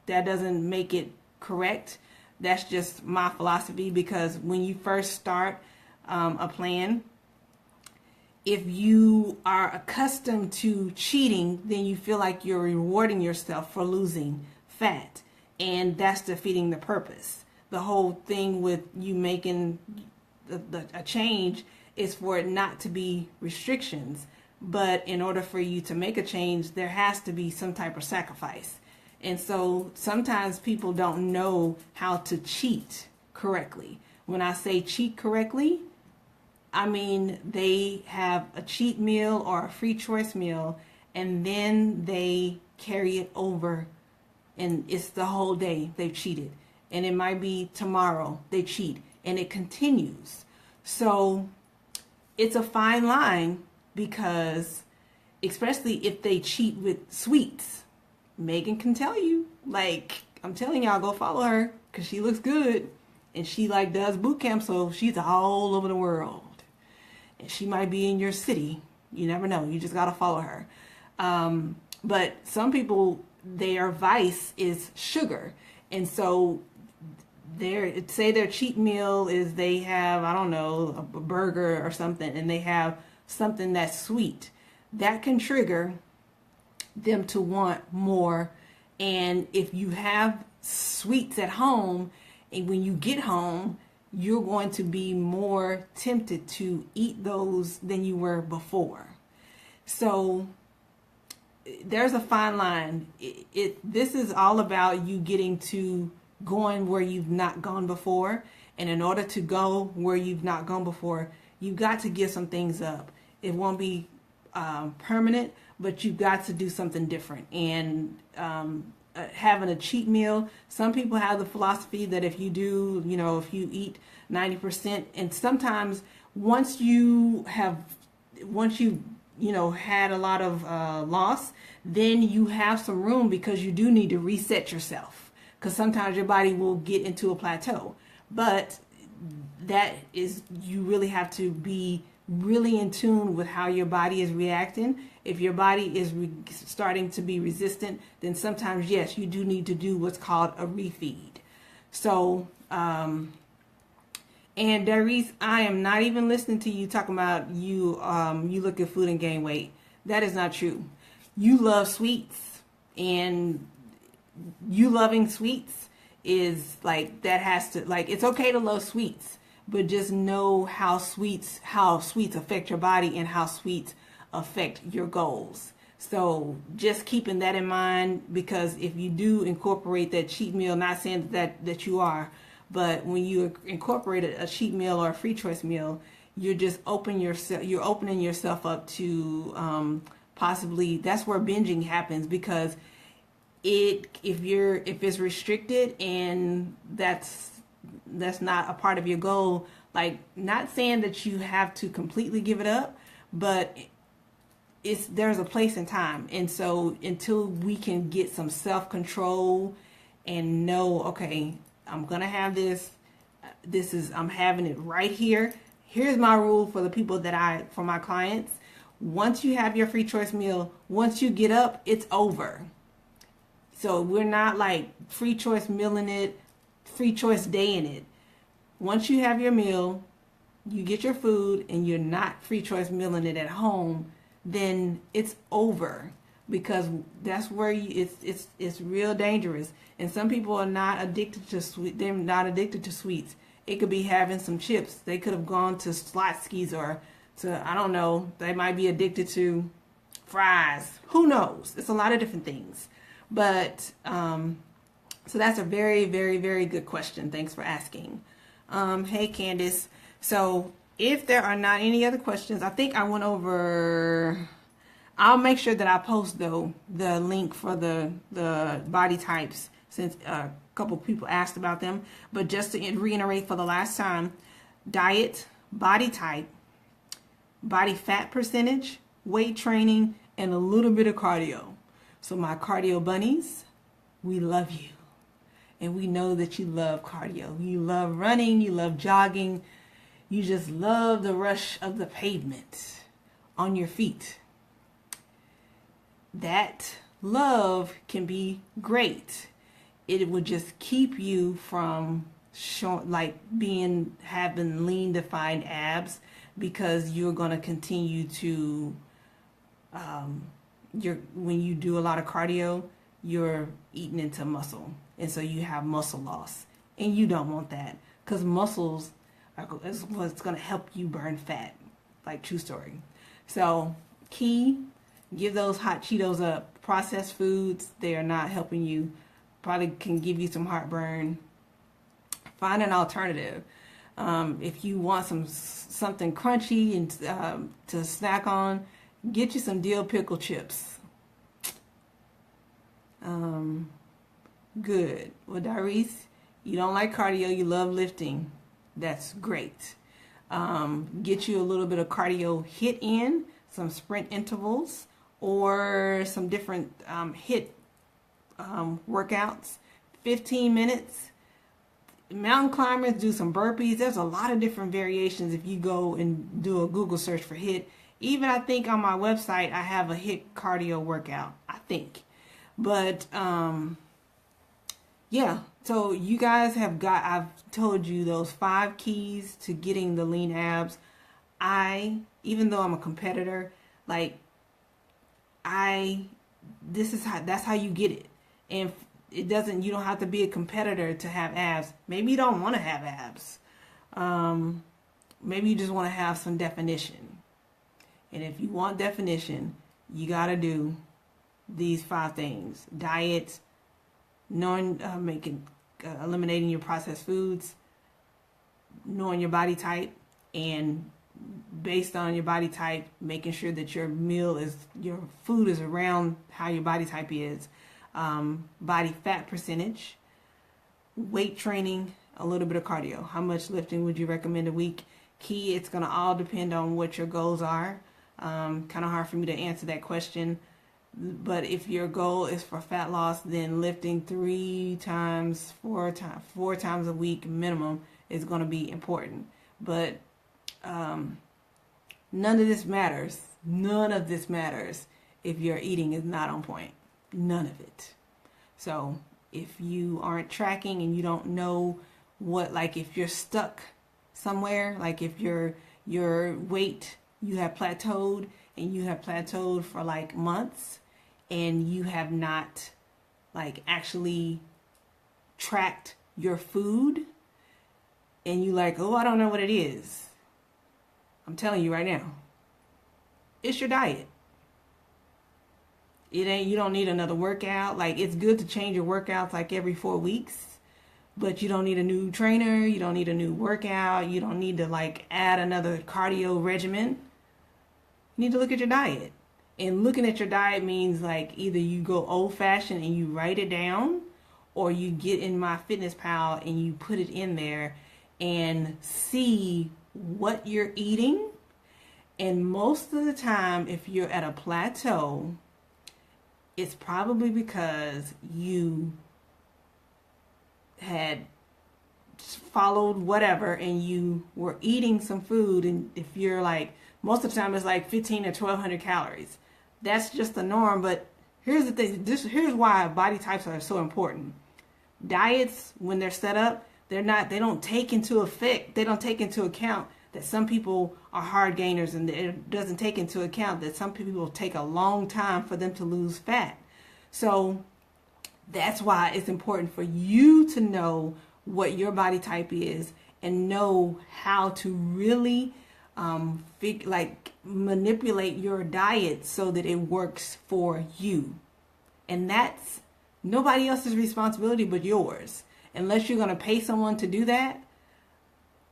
That doesn't make it correct. That's just my philosophy, because when you first start a plan, if you are accustomed to cheating, then you feel like you're rewarding yourself for losing fat, and that's defeating the purpose. The whole thing with you making a change is for it not to be restrictions, but in order for you to make a change, there has to be some type of sacrifice. And so sometimes people don't know how to cheat correctly. When I say cheat correctly, I mean they have a cheat meal or a free choice meal, and then they carry it over, and it's the whole day they've cheated. And it might be tomorrow they cheat, and it continues. So it's a fine line, because especially if they cheat with sweets, Megan can tell you, like, I'm telling y'all, go follow her, because she looks good, and she like does boot camp, so she's all over the world. And she might be in your city. You never know. You just got to follow her. But some people, their vice is sugar. And so say their cheat meal is they have, I don't know, a burger or something, and they have something that's sweet. That can trigger them to want more. And if you have sweets at home, and when you get home, you're going to be more tempted to eat those than you were before. So there's a fine line. This is all about you getting to going where you've not gone before. And in order to go where you've not gone before, you've got to give some things up. It won't be permanent, but you've got to do something different. And having a cheat meal, some people have the philosophy that if you do, if you eat 90%, and sometimes once you had a lot of loss, then you have some room, because you do need to reset yourself, because sometimes your body will get into a plateau. But that is, you really have to be really in tune with how your body is reacting. If your body is starting to be resistant, then sometimes, yes, you do need to do what's called a refeed. So, and Darice, I am not even listening to you talking about you look at food and gain weight. That is not true. You love sweets, and you loving sweets is like, that has to, like, it's okay to love sweets, but just know how sweets affect your body and how sweets affect your goals. So just keeping that in mind, because if you do incorporate that cheat meal, not saying that you are, but when you incorporate a cheat meal or a free choice meal, you're just opening yourself up to possibly, that's where binging happens, because if it's restricted and that's not a part of your goal, like, not saying that you have to completely give it up, but there's a place and time. And so until we can get some self-control and know, okay, I'm gonna have this, I'm having it right here. Here's my rule for the people for my clients. Once you have your free choice meal, once you get up, it's over. So we're not like free choice mealing it, free choice day in it. Once you have your meal, you get your food, and you're not free choice mealing it at home, then it's over, because that's where it's real dangerous. And some people are not addicted to sweet. They're not addicted to sweets. It could be having some chips. They could have gone to slot skis, or to, I don't know, they might be addicted to fries. Who knows? It's a lot of different things. But so that's a very, very, very good question. Thanks for asking. Hey, Candace. So if there are not any other questions, I think I went over. I'll make sure that I post, though, the link for the body types, since a couple people asked about them. But just to reiterate for the last time: diet, body type, body fat percentage, weight training, and a little bit of cardio. So my cardio bunnies, we love you. And we know that you love cardio. You love running, you love jogging. You just love the rush of the pavement on your feet. That love can be great. It would just keep you from having lean defined abs, because you're going to continue to when you do a lot of cardio, you're eating into muscle, and so you have muscle loss, and you don't want that, because muscles is what's going to help you burn fat, like, true story. So give those hot Cheetos up. Processed foods, they are not helping you, probably can give you some heartburn. Find an alternative. If you want something crunchy and to snack on, get you some dill pickle chips. Good. Well, Darice, you don't like cardio, you love lifting. That's great. Get you a little bit of cardio HIIT in, some sprint intervals, or some different HIIT workouts. 15 minutes. Mountain climbers do some burpees. There's a lot of different variations if you go and do a Google search for HIIT. Even, I think, on my website, I have a HIIT cardio workout, I think. But yeah, so you guys have got, I've told you those 5 keys to getting the lean abs. Even though I'm a competitor, like, I, that's how you get it. And you don't have to be a competitor to have abs. Maybe you don't want to have abs. Maybe you just want to have some definition. And if you want definition, you got to do these 5 things: diet, knowing, eliminating your processed foods, knowing your body type, and based on your body type, making sure that your food is around how your body type is, body fat percentage, weight training, a little bit of cardio. How much lifting would you recommend a week? Key, it's going to all depend on what your goals are. Kind of hard for me to answer that question. But if your goal is for fat loss, then lifting 4 times a week minimum is going to be important. But none of this matters. None of this matters if your eating is not on point. None of it. So if you aren't tracking and you don't know if you're stuck somewhere, like if your weight, you have plateaued for like months, and you have not like actually tracked your food, and you like, oh, I don't know what it is. I'm telling you right now, it's your diet. You don't need another workout. Like, it's good to change your workouts like every 4 weeks, but you don't need a new trainer. You don't need a new workout. You don't need to like add another cardio regimen. You need to look at your diet. And looking at your diet means like either you go old fashioned and you write it down, or you get in MyFitnessPal and you put it in there and see what you're eating. And most of the time, if you're at a plateau, it's probably because you had followed whatever and you were eating some food. And if you're like, most of the time it's like 15 or 1200 calories. That's just the norm. But here's the thing. Here's why body types are so important. Diets, when they're set up, they don't take into account that some people are hard gainers, and it doesn't take into account that some people take a long time for them to lose fat. So that's why it's important for you to know what your body type is and know how to really manipulate your diet so that it works for you. And that's nobody else's responsibility but yours. Unless you're going to pay someone to do that,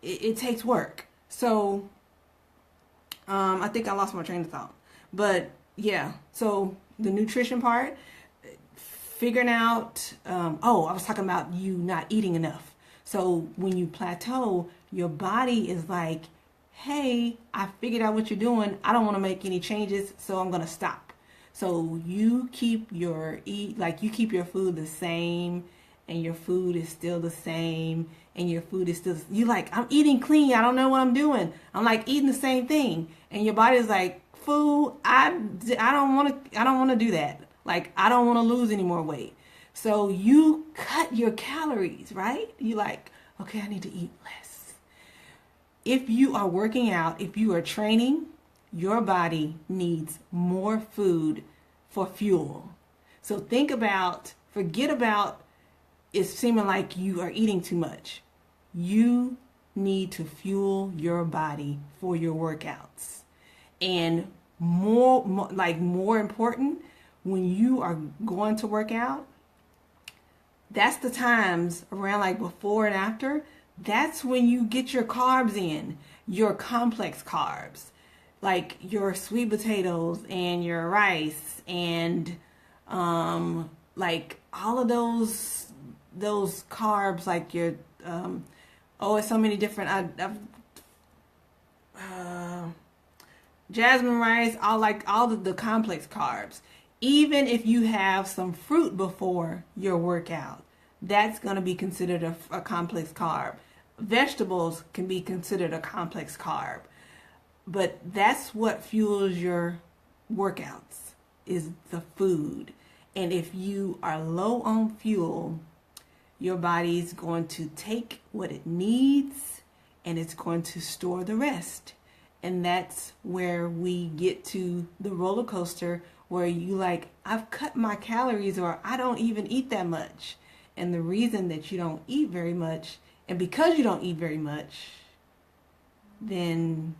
it takes work. So I think I lost my train of thought. But yeah, so the nutrition part, figuring out, I was talking about you not eating enough. So when you plateau, your body is like, hey, I figured out what you're doing. I don't want to make any changes, so I'm going to stop. So you keep your food the same, and your food is still the same, and your food is still, you like, I'm eating clean. I don't know what I'm doing. I'm like eating the same thing. And your body's like, food, I don't want to do that. Like, I don't want to lose any more weight. So you cut your calories, right? You like, okay, I need to eat less. If you are working out, if you are training, your body needs more food for fuel. So forget about it seeming like you are eating too much. You need to fuel your body for your workouts. And more important, when you are going to work out, that's the times around like before and after. That's when you get your carbs in, your complex carbs, like your sweet potatoes and your rice and like all of those carbs, like your it's so many different. Jasmine rice, all the complex carbs. Even if you have some fruit before your workout, that's going to be considered a complex carb. Vegetables can be considered a complex carb. But that's what fuels your workouts, is the food. And if you are low on fuel, your body's going to take what it needs and it's going to store the rest. And that's where we get to the roller coaster where you like, I've cut my calories, or I don't even eat that much. And the reason that you don't eat very much, and because you don't eat very much, then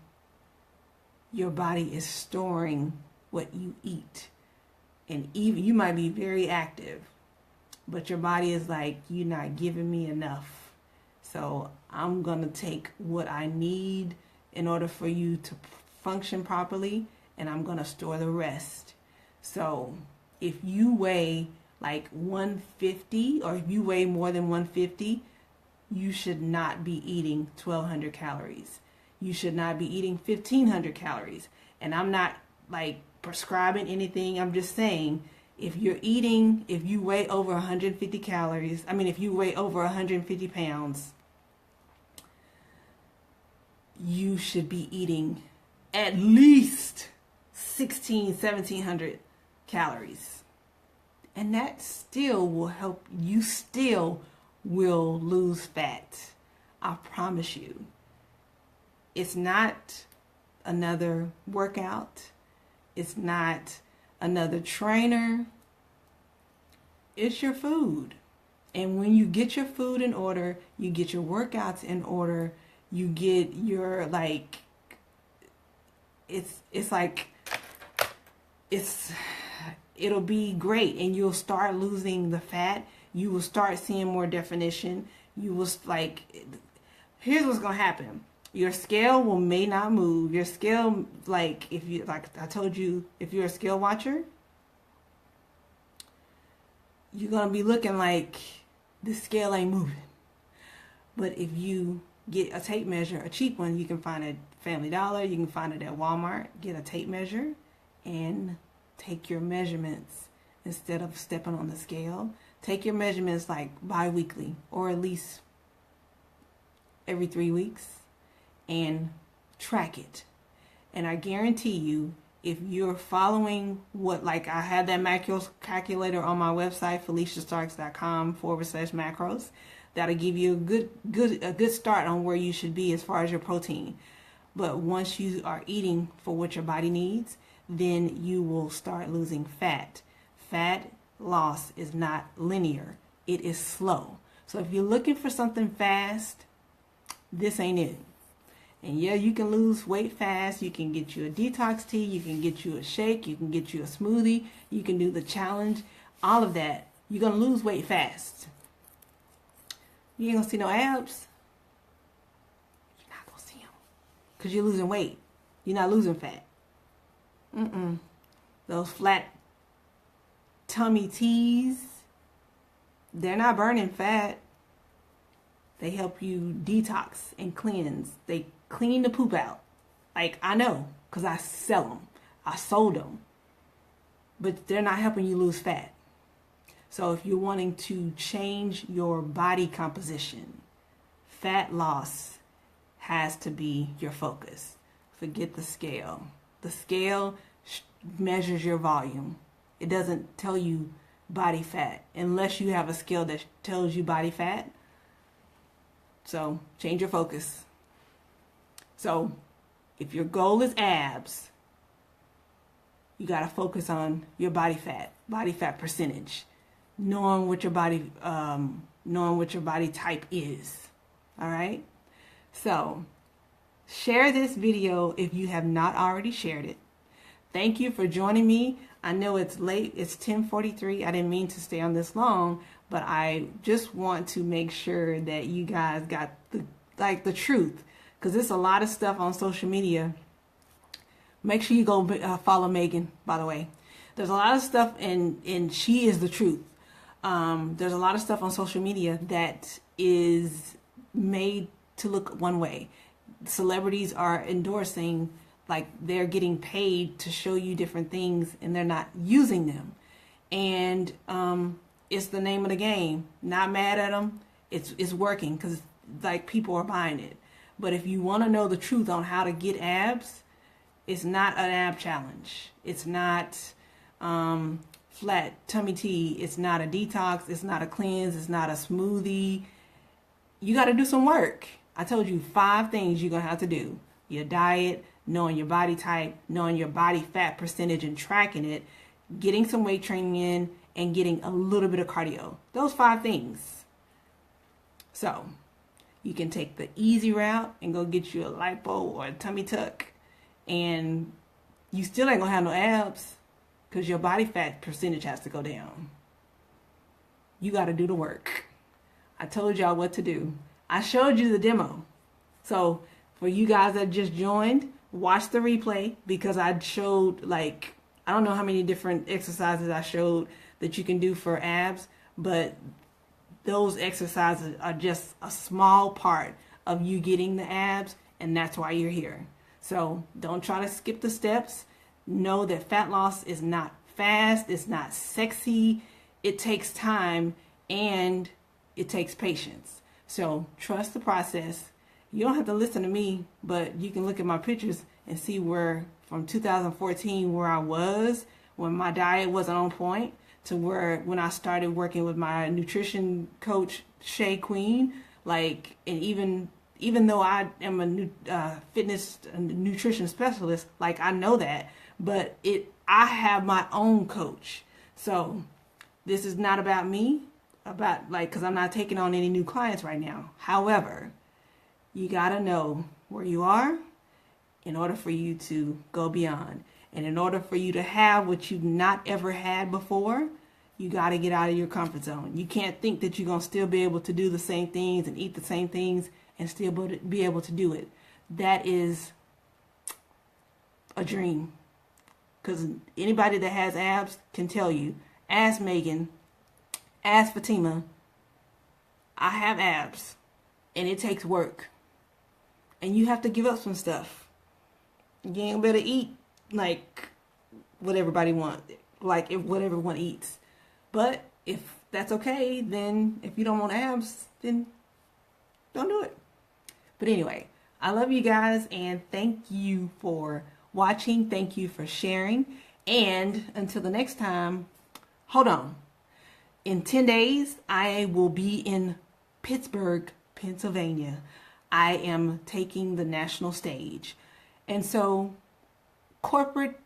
your body is storing what you eat. And even you might be very active, but your body is like, you're not giving me enough. So I'm going to take what I need in order for you to function properly, and I'm going to store the rest. So if you weigh like 150, or if you weigh more than 150, you should not be eating 1,200 calories. You should not be eating 1,500 calories. And I'm not like prescribing anything. I'm just saying, if you weigh over 150 calories, if you weigh over 150 pounds, you should be eating at least 1,700 calories. And that still will help you, still will lose fat. I promise you. It's not another workout. It's not another trainer. It's your food. And when you get your food in order, you get your workouts in order, you get your it'll be great, and you'll start losing the fat. You will start seeing more definition. You will here's what's going to happen. Your scale may not move. Your scale, if I told you, if you're a scale watcher, you're going to be looking like the scale ain't moving. But if you get a tape measure, a cheap one, you can find it at Family Dollar, you can find it at Walmart. Get a tape measure and take your measurements instead of stepping on the scale. Take your measurements like bi-weekly, or at least every 3 weeks, and track it. And I guarantee you, if you're following I have that macros calculator on my website, FeliciaStarks.com/macros. That'll give you a good start on where you should be as far as your protein. But once you are eating for what your body needs, then you will start losing fat. Fat loss is not linear. It is slow. So if you're looking for something fast, this ain't it. And yeah, you can lose weight fast. You can get you a detox tea. You can get you a shake. You can get you a smoothie. You can do the challenge. All of that. You're going to lose weight fast. You ain't going to see no abs. You're not going to see them. Because you're losing weight. You're not losing fat. Those flat tummy teas, they're not burning fat. They help you detox and cleanse. They clean the poop out. I know, because I sell them. I sold them. But they're not helping you lose fat. So if you're wanting to change your body composition, fat loss has to be your focus. Forget the scale. The scale measures your volume. It doesn't tell you body fat unless you have a scale that tells you body fat. So change your focus. So if your goal is abs, you got to focus on your body fat percentage, knowing what your body type is. All right. So share this video if you have not already shared it. Thank you for joining me. I know it's late. It's 10:43. I didn't mean to stay on this long, but I just want to make sure that you guys got the truth, because there's a lot of stuff on social media. Make sure you go follow Megan, by the way. There's a lot of stuff, and she is the truth. There's a lot of stuff on social media that is made to look one way. Celebrities are endorsing, they're getting paid to show you different things, and they're not using them. And it's the name of the game. Not mad at them. It's working, because people are buying it. But if you want to know the truth on how to get abs, it's not an ab challenge. It's not flat tummy tea. It's not a detox. It's not a cleanse. It's not a smoothie. You got to do some work. I told you 5 things you're going to have to do. Your diet, knowing your body type, knowing your body fat percentage and tracking it, getting some weight training in, and getting a little bit of cardio. Those 5 things. So you can take the easy route and go get you a lipo or a tummy tuck, and you still ain't gonna have no abs because your body fat percentage has to go down. You got to do the work. I told y'all what to do. I showed you the demo. So for you guys that just joined, watch the replay, because I showed, like, I don't know how many different exercises I showed that you can do for abs, but those exercises are just a small part of you getting the abs, and that's why you're here. So don't try to skip the steps. Know that fat loss is not fast, it's not sexy. It takes time and it takes patience. So trust the process. You don't have to listen to me, but you can look at my pictures and see where from 2014 where I was when my diet wasn't on point to where when I started working with my nutrition coach Shay Queen, like, and even though I am a fitness and nutrition specialist, like, I know that, but I have my own coach. So this is not about me, because I'm not taking on any new clients right now. However, you gotta know where you are in order for you to go beyond. And in order for you to have what you've not ever had before, you gotta get out of your comfort zone. You can't think that you're gonna still be able to do the same things and eat the same things and still be able to do it. That is a dream. Because anybody that has abs can tell you. Ask Megan, ask Fatima, I have abs, and it takes work. And you have to give up some stuff. You ain't better eat like what everybody wants, like if what everyone eats. But if that's okay, then if you don't want abs, then don't do it. But anyway, I love you guys, and thank you for watching. Thank you for sharing. And until the next time, hold on. In 10 days, I will be in Pittsburgh, Pennsylvania. I am taking the national stage. And so, corporate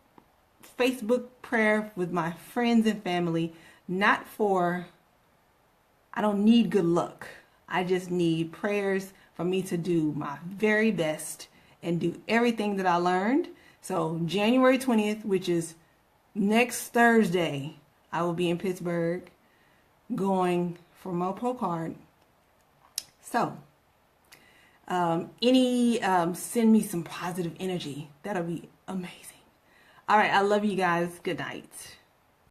Facebook prayer with my friends and family, I don't need good luck. I just need prayers for me to do my very best and do everything that I learned. So January 20th, which is next Thursday, I will be in Pittsburgh going for my pro card. So send me some positive energy. That'll be amazing. All right, I love you guys. Good night.